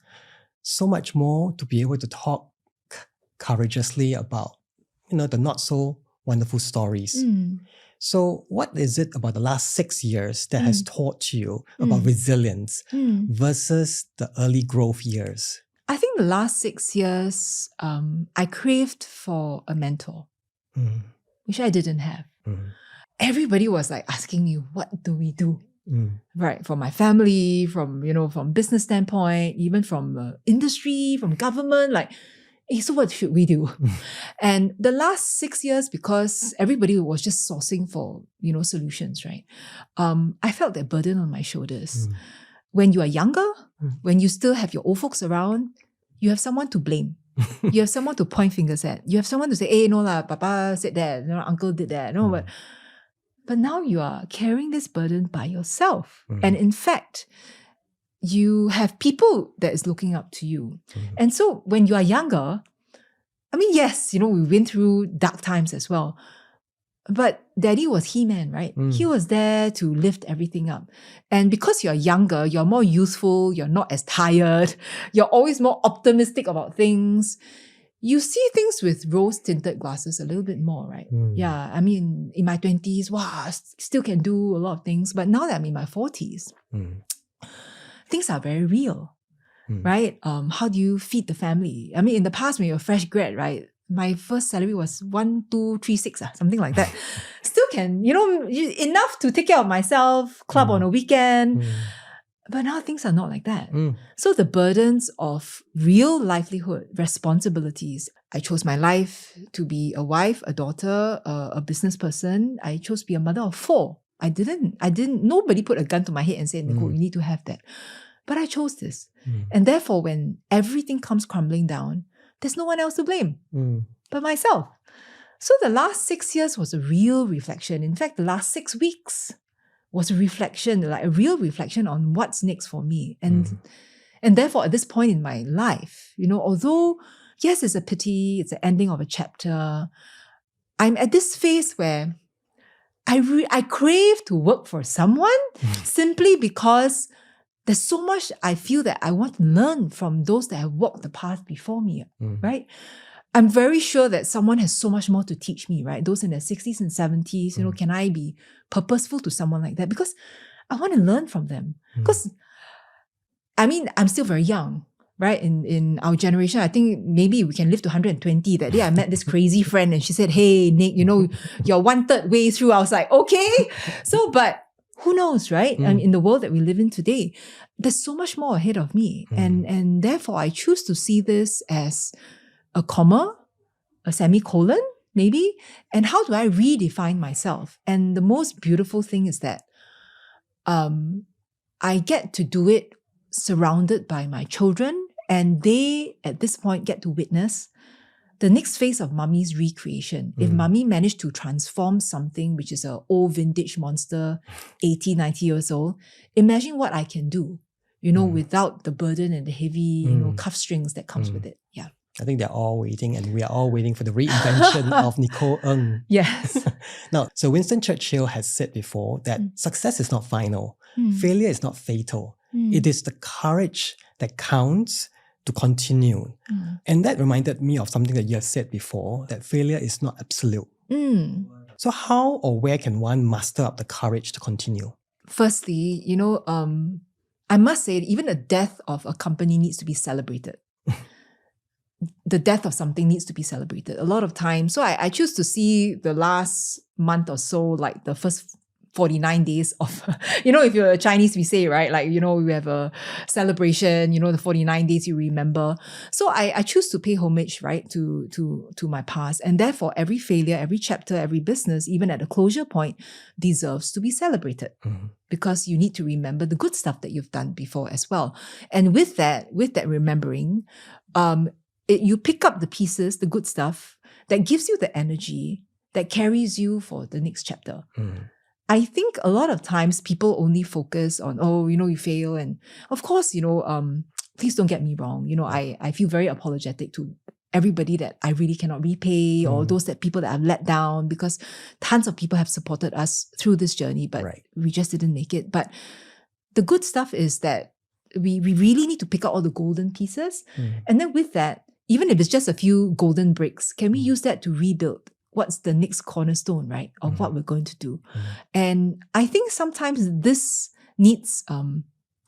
so much more to be able to talk courageously about, the not so wonderful stories. So what is it about the last 6 years that has taught you about resilience versus the early growth years? I think the last 6 years, I craved for a mentor, which I didn't have. Everybody was like asking me, what do we do? Right, from my family, from business standpoint, even from industry, from government, like, hey, so what should we do? And the last 6 years, because everybody was just sourcing for solutions, right? I felt that burden on my shoulders. When you are younger, when you still have your old folks around, you have someone to blame. You have someone to point fingers at. You have someone to say, hey, no lah, Papa said that, Uncle did that, But now you are carrying this burden by yourself. And in fact, you have people that is looking up to you. And so when you are younger, I mean, yes, we went through dark times as well. But Daddy was He-Man, right? He was there to lift everything up. And because you're younger, you're more youthful, you're not as tired, you're always more optimistic about things. You see things with rose-tinted glasses a little bit more, right? Yeah, I mean, in my 20s, wow, I still can do a lot of things. But now that I'm in my 40s, things are very real, right? How do you feed the family? I mean, in the past, when you're a fresh grad, right? My first salary was 1,236, something like that. Still can, enough to take care of myself, club on a weekend. But now things are not like that. So the burdens of real livelihood, responsibilities. I chose my life to be a wife, a daughter, a business person. I chose to be a mother of 4. Nobody put a gun to my head and said, Nichol, you need to have that. But I chose this. And therefore, when everything comes crumbling down, there's no one else to blame but myself. So the last 6 years was a real reflection. In fact, the last 6 weeks was a reflection, like a real reflection on what's next for me. And therefore, at this point in my life, although, yes, it's a pity, it's the ending of a chapter, I'm at this phase where I crave to work for someone simply because there's so much I feel that I want to learn from those that have walked the path before me, right? I'm very sure that someone has so much more to teach me, right? Those in their 60s and 70s, can I be purposeful to someone like that? Because I want to learn from them. Because, I mean, I'm still very young, right? In our generation, I think maybe we can live to 120. That day I met this crazy friend and she said, hey, Nick, you're 1/3 way through. I was like, okay. So, but who knows, right? And in the world that we live in today, there's so much more ahead of me. And therefore, I choose to see this as a comma, a semicolon, maybe. And how do I redefine myself? And the most beautiful thing is that I get to do it surrounded by my children, and they, at this point, get to witness the next phase of Mummy's recreation. If Mummy managed to transform something which is an old vintage monster, 80, 90 years old, imagine what I can do, without the burden and the heavy, cuff strings that comes with it. Yeah. I think they're all waiting, and we are all waiting for the reinvention of Nichol Ng. Yes. Now, so Winston Churchill has said before that success is not final, failure is not fatal. It is the courage that counts to continue. And that reminded me of something that you have said before, that failure is not absolute. So how or where can one muster up the courage to continue? Firstly, I must say, even the death of a company needs to be celebrated. The death of something needs to be celebrated. A lot of times, so I choose to see the last month or so, like the first 49 days of, if you're a Chinese, we say, right? Like, we have a celebration, the 49 days you remember. So I choose to pay homage, right, to my past. And therefore, every failure, every chapter, every business, even at a closure point, deserves to be celebrated. Because you need to remember the good stuff that you've done before as well. And with that remembering, you pick up the pieces, the good stuff, that gives you the energy that carries you for the next chapter. I think a lot of times people only focus on, you fail. And of course, please don't get me wrong. I feel very apologetic to everybody that I really cannot repay or those people that I've let down, because tons of people have supported us through this journey, but we just didn't make it. But the good stuff is that we really need to pick up all the golden pieces. And then with that, even if it's just a few golden bricks, can we use that to rebuild what's the next cornerstone, right, of what we're going to do? And I think sometimes this needs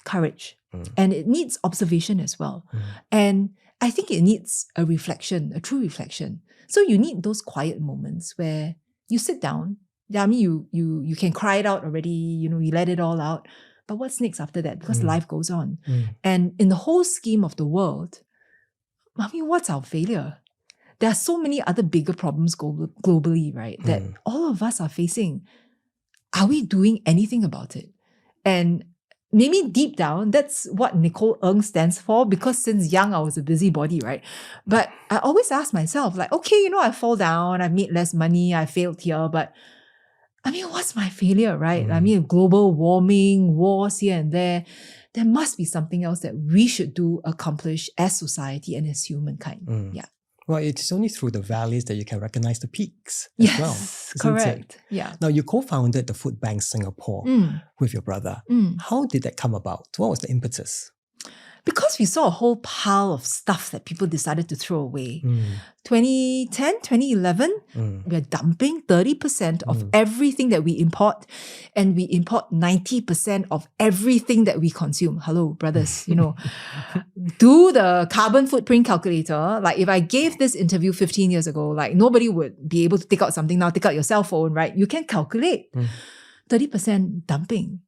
courage and it needs observation as well. And I think it needs a reflection, a true reflection. So you need those quiet moments where you sit down. I mean, you can cry it out already, you let it all out. But what's next after that? Because life goes on. And in the whole scheme of the world, I mean, what's our failure? There are so many other bigger problems globally, right, that all of us are facing. Are we doing anything about it? And maybe deep down, that's what Nichol Ng stands for, because since young, I was a busybody, right? But I always ask myself, like, okay, I fall down, I've made less money, I failed here, but I mean, what's my failure, right? I mean, global warming, wars here and there. There must be something else that we should accomplish as society and as humankind. Yeah. Well, it's only through the valleys that you can recognize the peaks as well. Correct. It? Yeah. Now, you co-founded the Food Bank Singapore with your brother. How did that come about? What was the impetus? Because we saw a whole pile of stuff that people decided to throw away. 2010, 2011, we're dumping 30% of everything that we import, and we import 90% of everything that we consume. Hello, brothers, do the carbon footprint calculator. Like, if I gave this interview 15 years ago, like, nobody would be able to take out something now, take out your cell phone, right? You can calculate 30% dumping.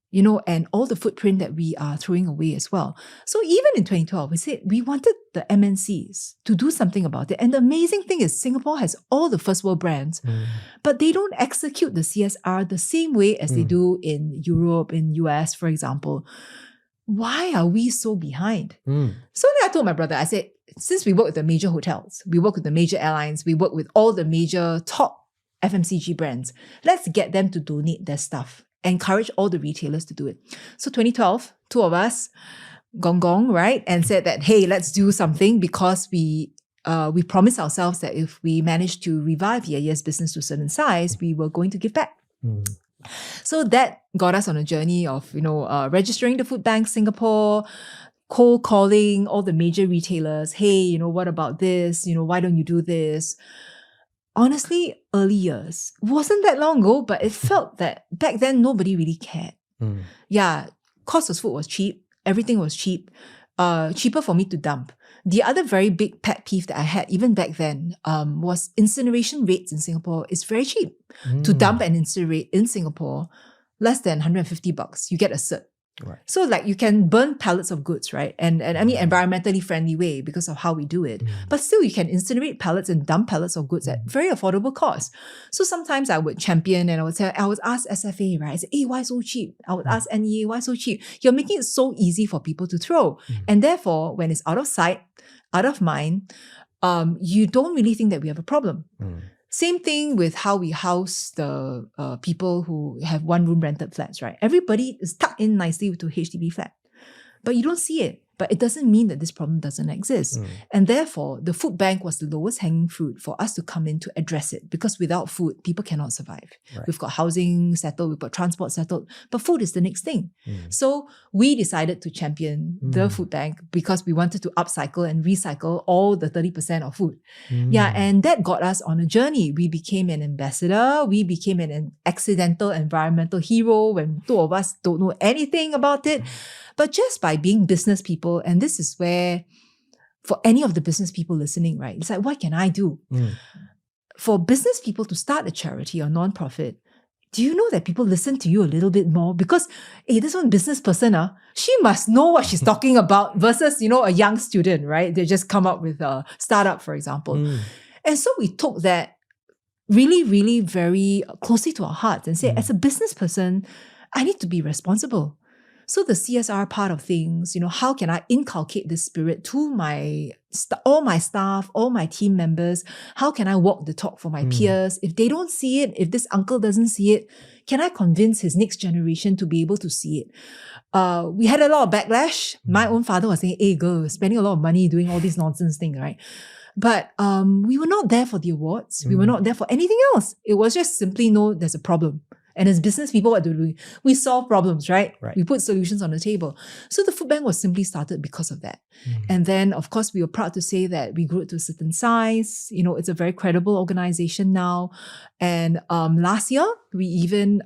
And all the footprint that we are throwing away as well. So even in 2012, we said we wanted the MNCs to do something about it. And the amazing thing is Singapore has all the first world brands, but they don't execute the CSR the same way as they do in Europe, in US, for example. Why are we so behind? So then I told my brother, I said, since we work with the major hotels, we work with the major airlines, we work with all the major top FMCG brands, let's get them to donate their stuff. Encourage all the retailers to do it. So 2012, two of us, gong, right? And said that, hey, let's do something, because we promised ourselves that if we managed to revive Ye's business to a certain size, we were going to give back. So that got us on a journey of, registering the Food Bank Singapore, cold calling all the major retailers. Hey, what about this? Why don't you do this? Honestly, early years. Wasn't that long ago, but it felt that back then nobody really cared. Yeah, cost of food was cheap. Everything was cheap. Cheaper for me to dump. The other very big pet peeve that I had even back then was incineration rates in Singapore is very cheap. To dump and incinerate in Singapore, less than $150. You get a cert. Right. So like you can burn pallets of goods, right? And I mean environmentally friendly way because of how we do it. But still you can incinerate pallets and dump pallets of goods at very affordable cost. So sometimes I would champion and I would ask SFA, right? I say, hey, why so cheap? I would ask NEA, why so cheap? You're making it so easy for people to throw. And therefore, when it's out of sight, out of mind, you don't really think that we have a problem. Same thing with how we house the people who have one-room rented flats, right? Everybody is tucked in nicely to HDB flat. But you don't see it But it doesn't mean that this problem doesn't exist. And therefore, the food bank was the lowest hanging fruit for us to come in to address it. Because without food, people cannot survive. Right. We've got housing settled, we've got transport settled, but food is the next thing. So we decided to champion the food bank because we wanted to upcycle and recycle all the 30% of food. Yeah, and that got us on a journey. We became an ambassador. We became an accidental environmental hero when two of us don't know anything about it. But just by being business people, and this is where, for any of the business people listening, right, it's like, what can I do? For business people to start a charity or non-profit, do you know that people listen to you a little bit more? Because, hey, this one business person, she must know what she's talking about versus, a young student, right? They just come up with a startup, for example. And so we took that really, really very closely to our hearts and said, as a business person, I need to be responsible. So the CSR part of things, how can I inculcate this spirit to all my staff, all my team members? How can I walk the talk for my peers? If they don't see it, if this uncle doesn't see it, can I convince his next generation to be able to see it? We had a lot of backlash. My own father was saying, hey girl, spending a lot of money doing all these nonsense things, right? But we were not there for the awards. We were not there for anything else. It was just simply, no, there's a problem. And as business people, what do we do? We solve problems, right? We put solutions on the table. So the food bank was simply started because of that. And then, of course, we were proud to say that we grew it to a certain size. It's a very credible organization now. And last year, we even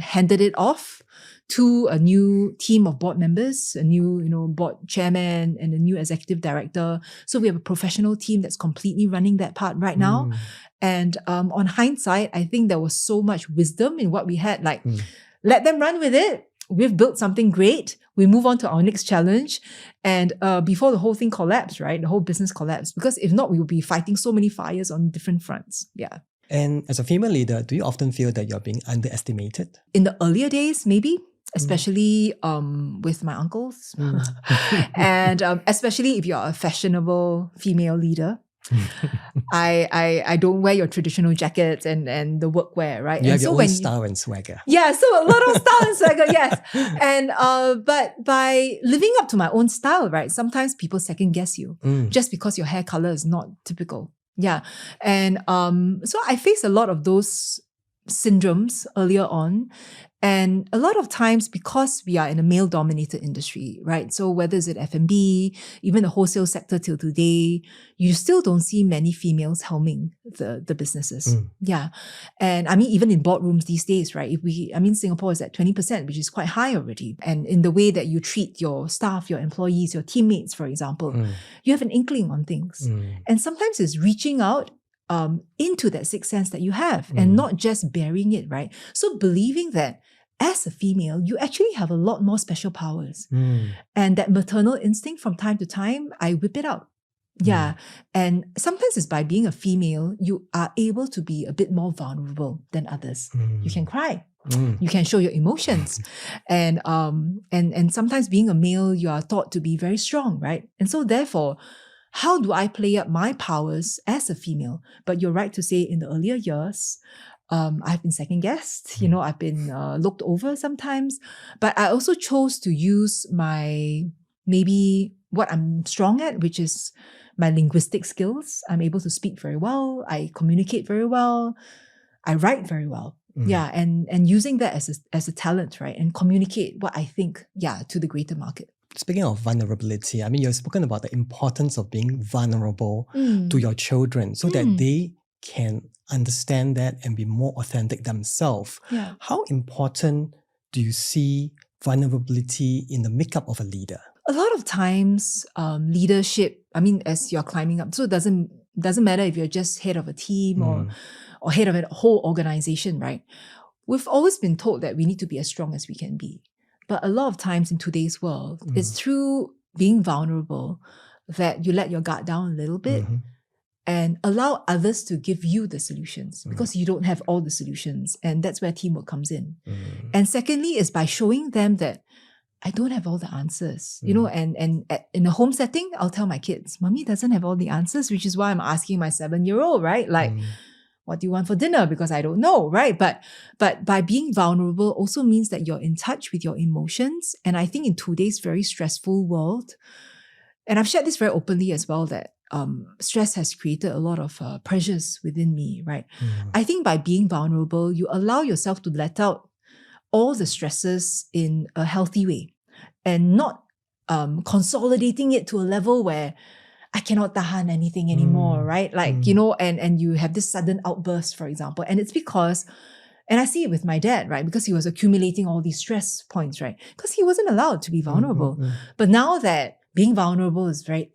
handed it off to a new team of board members, a new, board chairman and a new executive director. So we have a professional team that's completely running that part right now. And on hindsight, I think there was so much wisdom in what we had, like, let them run with it. We've built something great. We move on to our next challenge. And before the whole thing collapsed, right? The whole business collapsed. Because if not, we would be fighting so many fires on different fronts. Yeah. And as a female leader, do you often feel that you're being underestimated? In the earlier days, maybe. Especially with my uncles. And especially if you're a fashionable female leader. I don't wear your traditional jackets and the workwear, right? You and have your own style and swagger. Yeah, so a lot of style and swagger, yes. And but by living up to my own style, right, sometimes people second guess you just because your hair color is not typical. Yeah. And so I faced a lot of those syndromes earlier on. And a lot of times, because we are in a male-dominated industry, right? So whether it's at F&B, even the wholesale sector till today, you still don't see many females helming the businesses. Yeah. And I mean, even in boardrooms these days, right? Singapore is at 20%, which is quite high already. And in the way that you treat your staff, your employees, your teammates, for example, you have an inkling on things. And sometimes it's reaching out into that sixth sense that you have and not just burying it, right? So believing that as a female, you actually have a lot more special powers. And that maternal instinct from time to time, I whip it out. Yeah. And sometimes it's by being a female, you are able to be a bit more vulnerable than others. You can cry. You can show your emotions. And sometimes being a male, you are taught to be very strong, right? And so therefore, how do I play up my powers as a female? But you're right to say in the earlier years, I've been second-guessed, I've been looked over sometimes. But I also chose to use maybe what I'm strong at, which is my linguistic skills. I'm able to speak very well. I communicate very well. I write very well. Yeah, and using that as a talent, right? And communicate what I think, to the greater market. Speaking of vulnerability, I mean, you've spoken about the importance of being vulnerable to your children so that they can understand that and be more authentic themselves. Yeah. How important do you see vulnerability in the makeup of a leader? A lot of times, leadership, as you're climbing up, so it doesn't matter if you're just head of a team or head of a whole organization, right? We've always been told that we need to be as strong as we can be. But a lot of times in today's world, it's through being vulnerable that you let your guard down a little bit and allow others to give you the solutions because you don't have all the solutions. And that's where teamwork comes in. And secondly is by showing them that I don't have all the answers, and in a home setting, I'll tell my kids, Mommy doesn't have all the answers, which is why I'm asking my 7-year-old, right? Like, What do you want for dinner? Because I don't know, right? But by being vulnerable also means that you're in touch with your emotions. And I think in today's very stressful world, and I've shared this very openly as well, that stress has created a lot of pressures within me, right? I think by being vulnerable, you allow yourself to let out all the stresses in a healthy way and not consolidating it to a level where I cannot tahan anything anymore, right? Like, you know, and you have this sudden outburst, for example. And it's because, and I see it with my dad, right? Because he was accumulating all these stress points, right? Because he wasn't allowed to be vulnerable. But now that being vulnerable is very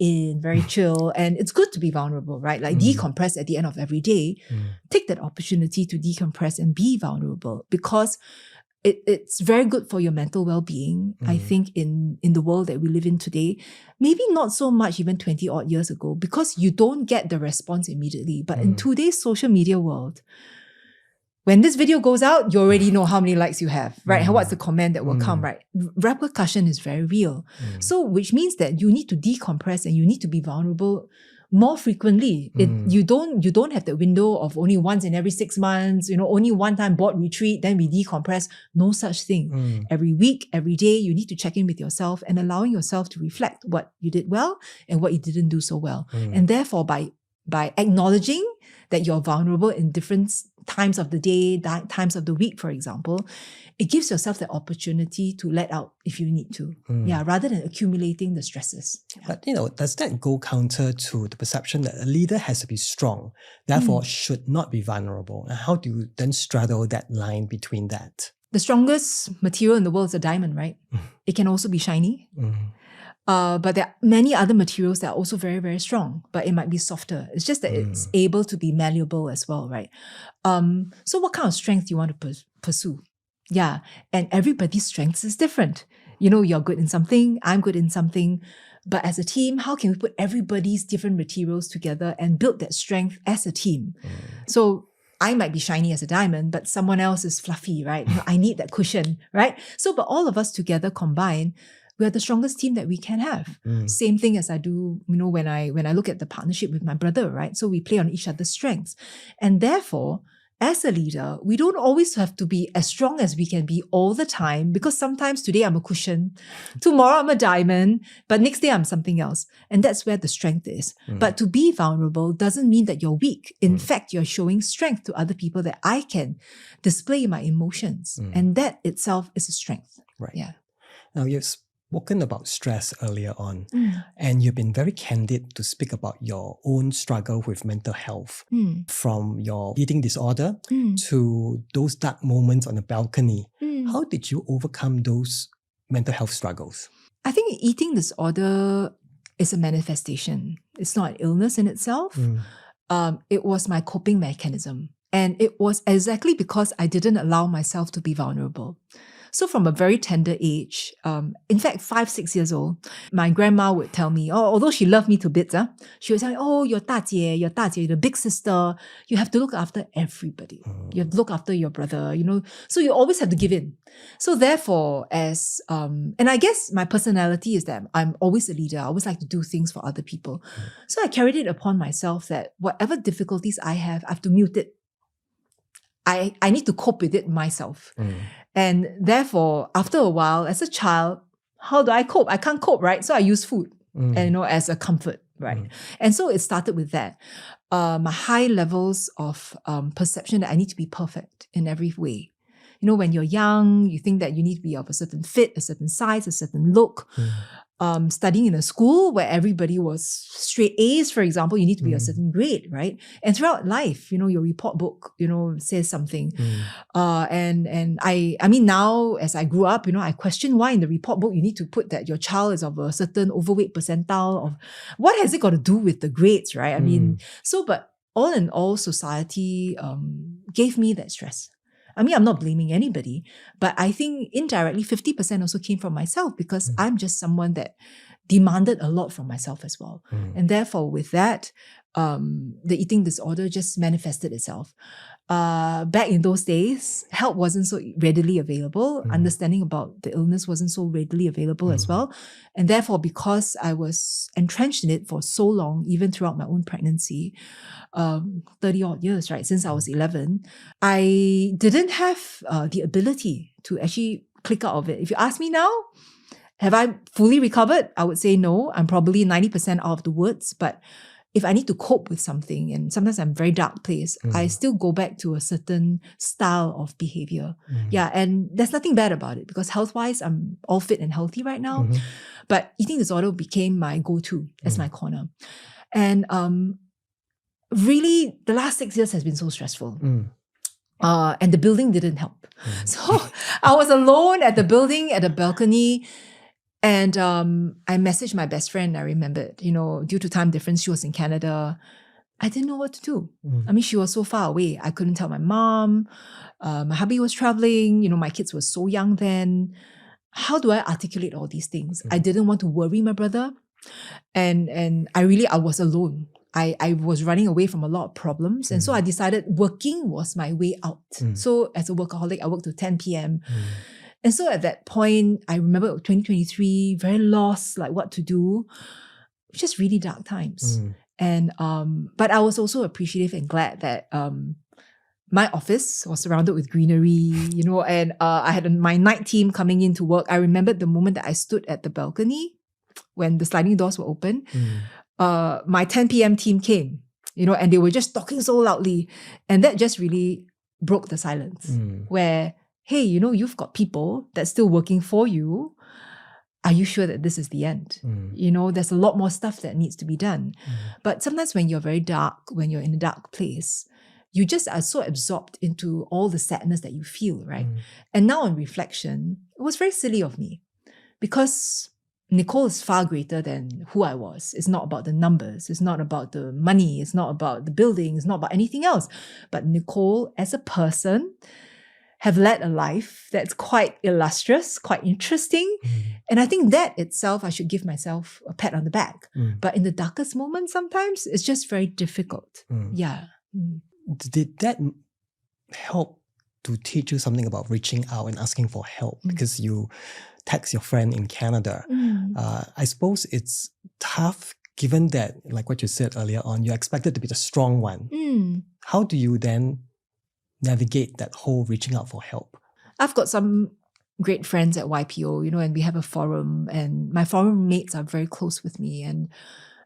chill, and it's good to be vulnerable, right? Like decompress at the end of every day. Take that opportunity to decompress and be vulnerable, because it's very good for your mental well-being. I think in the world that we live in today, maybe not so much even 20 odd years ago, because you don't get the response immediately. But in today's social media world, when this video goes out, you already know how many likes you have, right? What's the comment that will come, right? Repercussion is very real. So which means that you need to decompress and you need to be vulnerable more frequently. You don't have the window of only once in every 6 months, only one time board retreat, then we decompress. No such thing. Every week, every day, you need to check in with yourself and allowing yourself to reflect what you did well and what you didn't do so well. And therefore, by acknowledging that you're vulnerable in different times of the day, times of the week, for example, it gives yourself the opportunity to let out if you need to. Rather than accumulating the stresses. But, does that go counter to the perception that a leader has to be strong, therefore should not be vulnerable? And how do you then straddle that line between that? The strongest material in the world is a diamond, right? It can also be shiny. But there are many other materials that are also very, very strong, but it might be softer. It's just that it's able to be malleable as well, right? So what kind of strength do you want to pursue? Yeah, and everybody's strengths is different. You're good in something, I'm good in something, but as a team, how can we put everybody's different materials together and build that strength as a team? So I might be shiny as a diamond, but someone else is fluffy, right? I need that cushion, right? So, but all of us together combined, we are the strongest team that we can have. Same thing as I do, when I look at the partnership with my brother, right? So we play on each other's strengths. And therefore, as a leader, we don't always have to be as strong as we can be all the time, because sometimes today I'm a cushion, tomorrow I'm a diamond, but next day I'm something else. And that's where the strength is. But to be vulnerable doesn't mean that you're weak. In fact, you're showing strength to other people that I can display my emotions. And that itself is a strength. Right. Yeah. Now, you've spoken about stress earlier on, and you've been very candid to speak about your own struggle with mental health, from your eating disorder to those dark moments on the balcony. How did you overcome those mental health struggles? I think eating disorder is a manifestation. It's not an illness in itself. It was my coping mechanism. And it was exactly because I didn't allow myself to be vulnerable. So from a very tender age, in fact, 5-6 years old, my grandma would tell me, although she loved me to bits, she would tell me, you're 大姐, the big sister. You have to look after everybody. You have to look after your brother, So you always have to give in. So therefore, and I guess my personality is that I'm always a leader. I always like to do things for other people. So I carried it upon myself that whatever difficulties I have to mute it. I need to cope with it myself. And therefore, after a while, as a child, how do I cope? I can't cope, right? So I use food, and as a comfort, right? And so it started with that. My high levels of perception that I need to be perfect in every way. When you're young, you think that you need to be of a certain fit, a certain size, a certain look. Studying in a school where everybody was straight A's, for example, you need to be a certain grade, right? And throughout life, your report book, says something. And I mean, now as I grew up, I question why in the report book you need to put that your child is of a certain overweight percentile. Of what has it got to do with the grades, right? I mean, but all in all, society gave me that stress. I mean, I'm not blaming anybody, but I think indirectly 50% also came from myself, because I'm just someone that demanded a lot from myself as well. And therefore with that, the eating disorder just manifested itself. Back in those days, help wasn't so readily available. Understanding about the illness wasn't so readily available as well. And therefore, because I was entrenched in it for so long, even throughout my own pregnancy, 30 odd years, right, since I was 11, I didn't have the ability to actually click out of it. If you ask me now, have I fully recovered? I would say no. I'm probably 90% out of the woods, but if I need to cope with something, and sometimes I'm very dark place, I still go back to a certain style of behavior. Yeah, and there's nothing bad about it because health-wise, I'm all fit and healthy right now. But eating disorder became my go-to as my corner. And really, the last 6 years has been so stressful. And the building didn't help. So I was alone at the building, at the balcony. And I messaged my best friend, I remembered, due to time difference, she was in Canada. I didn't know what to do. I mean, she was so far away. I couldn't tell my mom. My hubby was traveling. My kids were so young then. How do I articulate all these things? I didn't want to worry my brother. And I was alone. I was running away from a lot of problems. And so I decided working was my way out. So as a workaholic, I worked till 10 p.m. And so at that point, I remember 2023, very lost, like what to do. Just really dark times. And but I was also appreciative and glad that my office was surrounded with greenery, and I had my night team coming in to work. I remembered the moment that I stood at the balcony when the sliding doors were open. My 10 p.m. team came, and they were just talking so loudly. And that just really broke the silence where, hey, you've got people that's still working for you. Are you sure that this is the end? There's a lot more stuff that needs to be done. But sometimes when you're very dark, when you're in a dark place, you just are so absorbed into all the sadness that you feel, right? And now on reflection, it was very silly of me because Nichol is far greater than who I was. It's not about the numbers. It's not about the money. It's not about the building. It's not about anything else. But Nichol, as a person, have led a life that's quite illustrious, quite interesting. And I think that itself, I should give myself a pat on the back. But in the darkest moments, sometimes it's just very difficult. Yeah. Did that help to teach you something about reaching out and asking for help? Because you text your friend in Canada. I suppose it's tough given that, like what you said earlier on, you're expected to be the strong one. How do you then navigate that whole reaching out for help? I've got some great friends at YPO, and we have a forum, and my forum mates are very close with me, and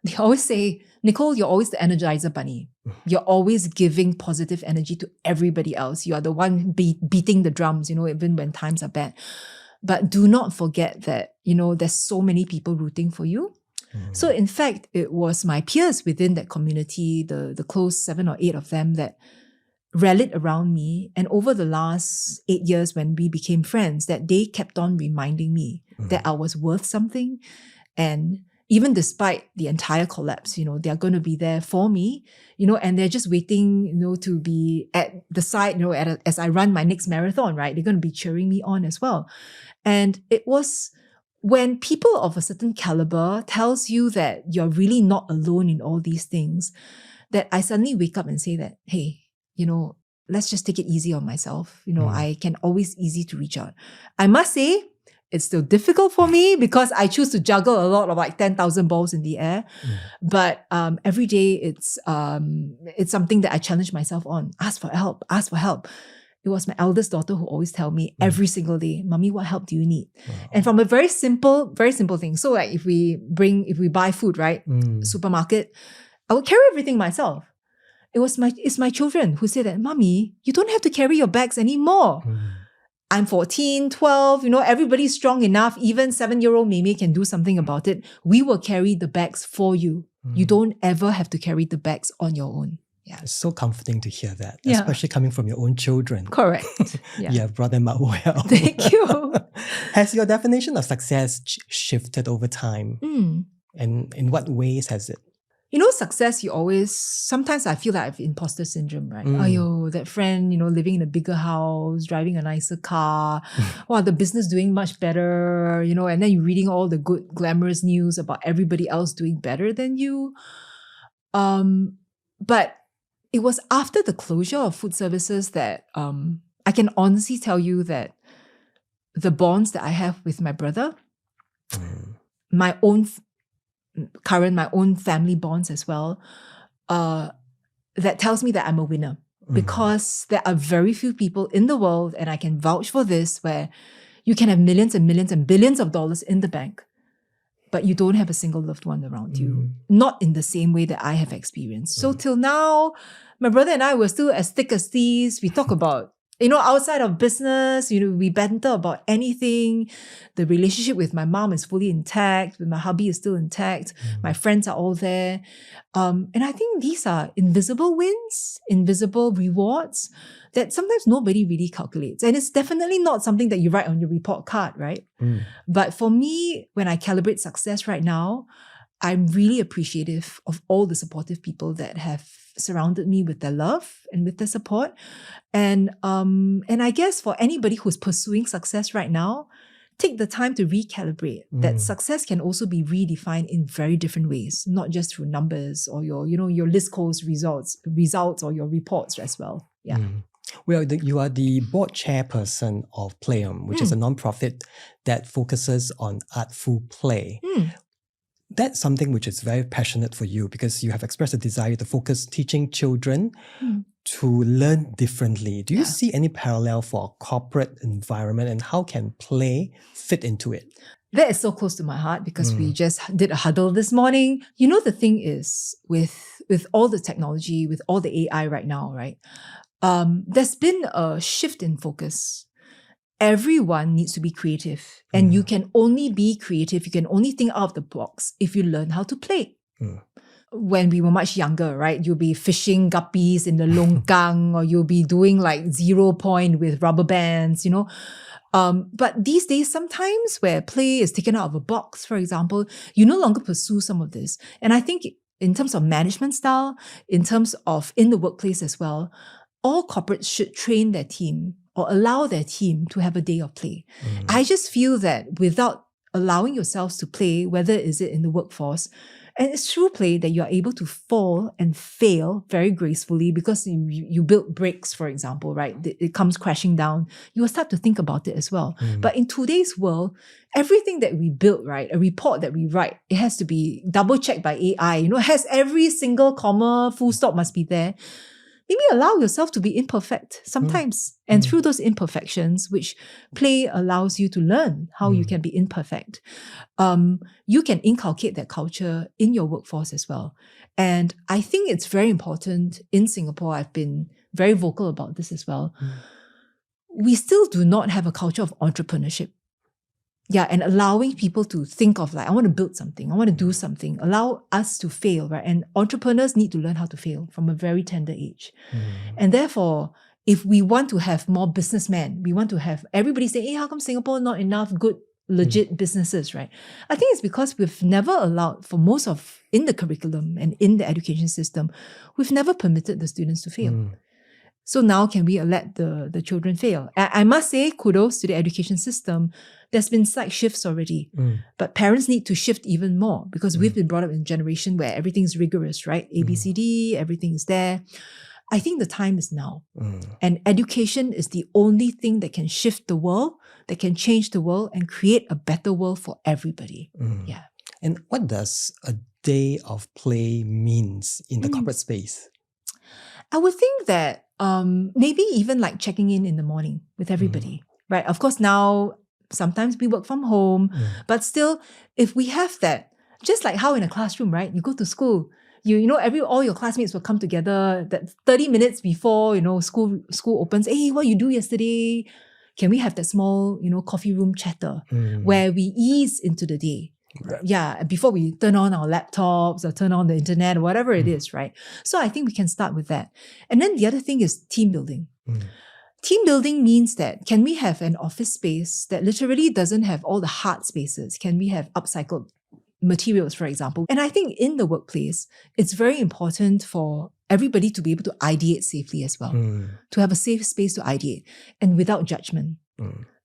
they always say, Nichol, you're always the Energizer Bunny. You're always giving positive energy to everybody else. You are the one beating the drums, even when times are bad. But do not forget that, there's so many people rooting for you. So in fact, it was my peers within that community, the close 7 or 8 of them that rallied around me. And over the last 8 years when we became friends, that they kept on reminding me that I was worth something. And even despite the entire collapse, they're going to be there for me, and they're just waiting, to be at the side, as I run my next marathon, right? They're going to be cheering me on as well. And it was when people of a certain caliber tells you that you're really not alone in all these things, that I suddenly wake up and say that, hey, let's just take it easy on myself. I can always easy to reach out. I must say, it's still difficult for me because I choose to juggle a lot of like 10,000 balls in the air. But every day it's something that I challenge myself on. Ask for help. It was my eldest daughter who always tell me every single day, Mommy, what help do you need? And from a very simple thing. So like if we buy food, right? Supermarket, I would carry everything myself. It's my children who say that, Mommy, you don't have to carry your bags anymore. I'm 14, 12, everybody's strong enough. Even 7-year-old Mimi can do something about it. We will carry the bags for you. You don't ever have to carry the bags on your own. Yeah. It's so comforting to hear that, especially coming from your own children. Correct. Yeah. You have brought them up well. Thank you. Has your definition of success shifted over time? And in what ways has it? Success, sometimes I feel like I have imposter syndrome, right? Ayo, that friend, living in a bigger house, driving a nicer car. Wow, the business doing much better, and then you're reading all the good, glamorous news about everybody else doing better than you. But it was after the closure of FoodXervices that I can honestly tell you that the bonds that I have with my brother, my own family bonds as well, that tells me that I'm a winner. Because there are very few people in the world, and I can vouch for this, where you can have millions and millions and billions of dollars in the bank, but you don't have a single loved one around you. Not in the same way that I have experienced. So till now, my brother and I were still as thick as thieves. We talk about, outside of business, we banter about anything. The relationship with my mom is fully intact. With my hubby is still intact. My friends are all there. And I think these are invisible wins, invisible rewards that sometimes nobody really calculates. And it's definitely not something that you write on your report card, right? But for me, when I calibrate success right now, I'm really appreciative of all the supportive people that have surrounded me with their love and with their support. And I guess for anybody who's pursuing success right now, take the time to recalibrate that success can also be redefined in very different ways, not just through numbers or your ListCo's results or your reports as well. Yeah. Well, you are the board chairperson of Playum, which is a nonprofit that focuses on artful play. That's something which is very passionate for you because you have expressed a desire to focus teaching children to learn differently. Do you see any parallel for a corporate environment, and how can play fit into it? That is so close to my heart because we just did a huddle this morning. The thing is with all the technology, with all the AI right now, right? There's been a shift in focus. Everyone needs to be creative, and you can only be creative, you can only think out of the box if you learn how to play. When we were much younger, right, you'll be fishing guppies in the longkang, or you'll be doing like 0 point with rubber bands, but these days, sometimes where play is taken out of a box, for example, you no longer pursue some of this. And I think in terms of management style, in terms of in the workplace as well, all corporates should train their team or allow their team to have a day of play. I just feel that without allowing yourselves to play, whether is it in the workforce, and it's through play that you're able to fall and fail very gracefully because you built bricks, for example, right? It comes crashing down. You will start to think about it as well. But in today's world, everything that we build, right, a report that we write, it has to be double checked by AI. It has every single comma, full stop must be there. Maybe allow yourself to be imperfect sometimes. And through those imperfections, which play allows you to learn how you can be imperfect, you can inculcate that culture in your workforce as well. And I think it's very important in Singapore. I've been very vocal about this as well. We still do not have a culture of entrepreneurship. Yeah, and allowing people to think of like, I want to build something, I want to do something, allow us to fail, right? And entrepreneurs need to learn how to fail from a very tender age. And therefore, if we want to have more businessmen, we want to have everybody say, hey, how come Singapore not enough good, legit businesses, right? I think it's because we've never allowed, for most of, in the curriculum and in the education system, we've never permitted the students to fail. So now can we let the children fail? I must say kudos to the education system. There's been slight shifts already, but parents need to shift even more because we've been brought up in a generation where everything's rigorous, right? A, B, C, D, everything is there. I think the time is now. And education is the only thing that can shift the world, that can change the world and create a better world for everybody. Yeah. And what does a day of play means in the corporate space? I would think that maybe even like checking in the morning with everybody, right? Of course, now sometimes we work from home, but still, if we have that, just like how in a classroom, right? You go to school, all your classmates will come together that 30 minutes before, school opens. Hey, what you do yesterday? Can we have that small, coffee room chatter where we ease into the day? Right. Yeah, before we turn on our laptops or turn on the internet or whatever it is, right? So I think we can start with that. And then the other thing is team building. Team building means that can we have an office space that literally doesn't have all the hard spaces? Can we have upcycled materials, for example? And I think in the workplace, it's very important for everybody to be able to ideate safely as well, to have a safe space to ideate and without judgment.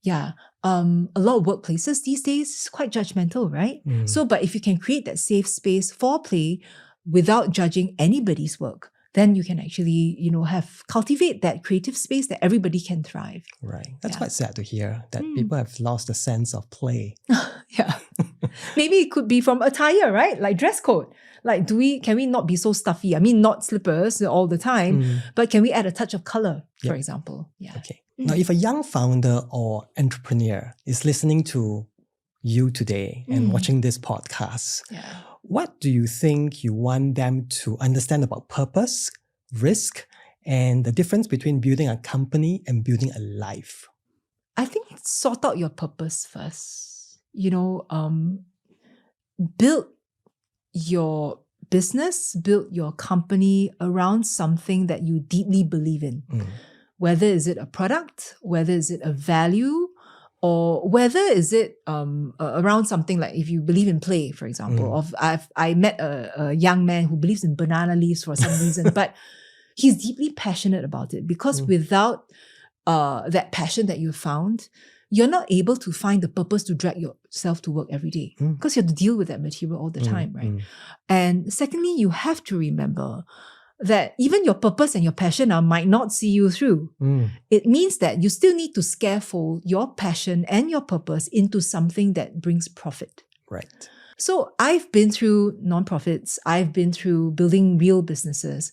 Yeah. A lot of workplaces these days is quite judgmental, right? So, but if you can create that safe space for play, without judging anybody's work, then you can actually, cultivate that creative space that everybody can thrive. Right. That's Yeah. quite sad to hear that people have lost the sense of play. Yeah. Maybe it could be from attire, right? Like dress code. Like, can we not be so stuffy? I mean, not slippers all the time, but can we add a touch of color, for example? Yeah. Okay. Now, if a young founder or entrepreneur is listening to you today and watching this podcast, what do you think you want them to understand about purpose, risk, and the difference between building a company and building a life? I think sort out your purpose first. Build your business, build your company around something that you deeply believe in. Whether is it a product, whether is it a value, or whether is it around something like if you believe in play, for example. I met a young man who believes in banana leaves for some reason, but he's deeply passionate about it because without that passion that you found, you're not able to find the purpose to drag yourself to work every day because you have to deal with that material all the time, right? And secondly, you have to remember that even your purpose and your passion might not see you through. It means that you still need to scaffold your passion and your purpose into something that brings profit. Right. So I've been through nonprofits, I've been through building real businesses.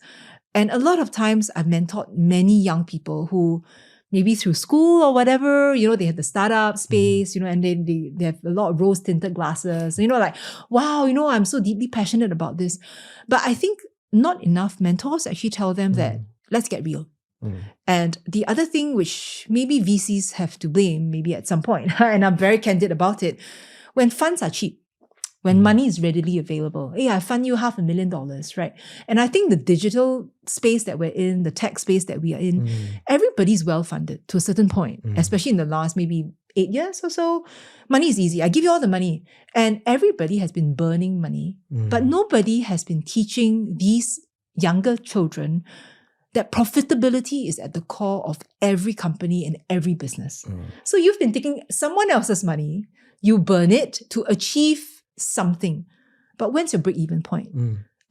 And a lot of times I've mentored many young people who maybe through school or whatever, they have the startup space, and they have a lot of rose-tinted glasses, like, wow, I'm so deeply passionate about this. But I think not enough mentors actually tell them that let's get real. And the other thing which maybe VCs have to blame, maybe at some point, and I'm very candid about it, when funds are cheap, when money is readily available, hey, I fund you $500,000, right? And I think the digital space that we're in, the tech space that we are in, everybody's well-funded to a certain point, especially in the last maybe 8 years or so. Money is easy. I give you all the money. And everybody has been burning money, but nobody has been teaching these younger children that profitability is at the core of every company and every business. So you've been taking someone else's money, you burn it to achieve something. But when's your break-even point?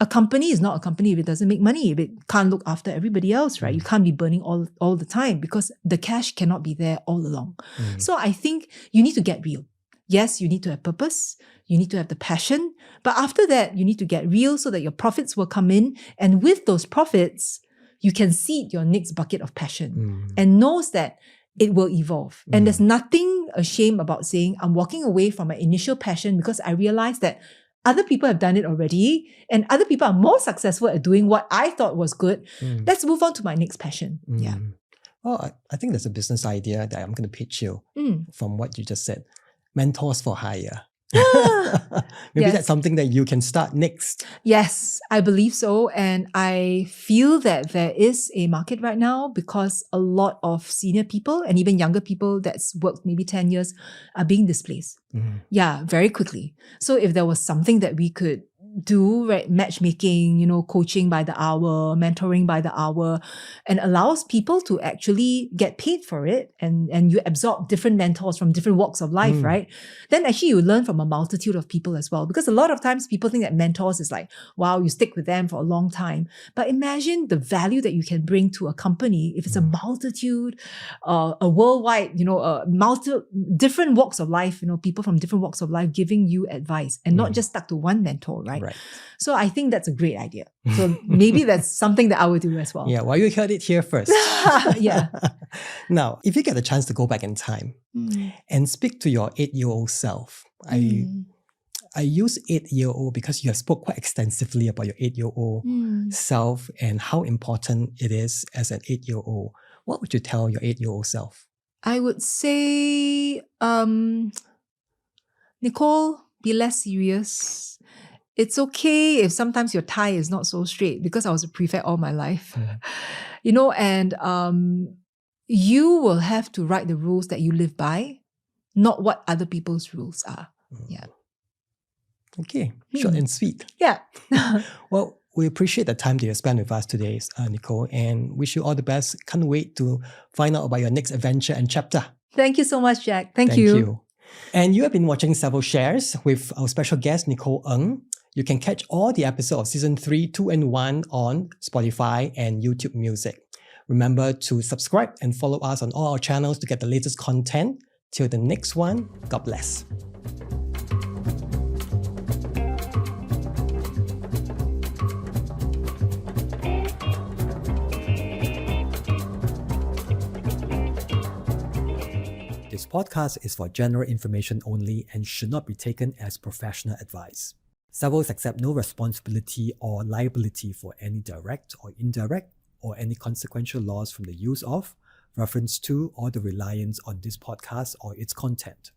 A company is not a company if it doesn't make money, if it can't look after everybody else, right? You can't be burning all the time because the cash cannot be there all along. So I think you need to get real. Yes, you need to have purpose. You need to have the passion. But after that, you need to get real so that your profits will come in. And with those profits, you can seed your next bucket of passion and knows that it will evolve. And there's nothing ashamed about saying, I'm walking away from my initial passion because I realized that other people have done it already and other people are more successful at doing what I thought was good. Let's move on to my next passion. Yeah. Well, I think there's a business idea that I'm going to pitch you from what you just said. Mentors for hire. Maybe that's something that you can start next. Yes, I believe so. And I feel that there is a market right now because a lot of senior people and even younger people that's worked maybe 10 years are being displaced. Yeah, very quickly. So if there was something that we could do, right, matchmaking, coaching by the hour, mentoring by the hour, and allows people to actually get paid for it, and you absorb different mentors from different walks of life, right? Then actually you learn from a multitude of people as well. Because a lot of times people think that mentors is like, wow, you stick with them for a long time. But imagine the value that you can bring to a company if it's a multitude, a worldwide, different walks of life, people from different walks of life giving you advice and not just stuck to one mentor, right? So I think that's a great idea. So maybe that's something that I would do as well. Yeah, well, you heard it here first. Yeah. Now, if you get a chance to go back in time and speak to your 8-year-old self, I use 8-year-old because you have spoke quite extensively about your 8-year-old self and how important it is as an 8-year-old. What would you tell your 8-year-old self? I would say, Nicole, be less serious. It's okay if sometimes your tie is not so straight because I was a prefect all my life, and you will have to write the rules that you live by, not what other people's rules are. Yeah. Okay. Short and sweet. Yeah. Well, we appreciate the time that you spent with us today, Nichol, and wish you all the best. Can't wait to find out about your next adventure and chapter. Thank you so much, Jack. Thank you. And you have been watching Savills Shares with our special guest, Nichol Ng. You can catch all the episodes of Season 3, 2 and 1 on Spotify and YouTube Music. Remember to subscribe and follow us on all our channels to get the latest content. Till the next one, God bless. This podcast is for general information only and should not be taken as professional advice. Savills accept no responsibility or liability for any direct or indirect or any consequential loss from the use of, reference to, or the reliance on this podcast or its content.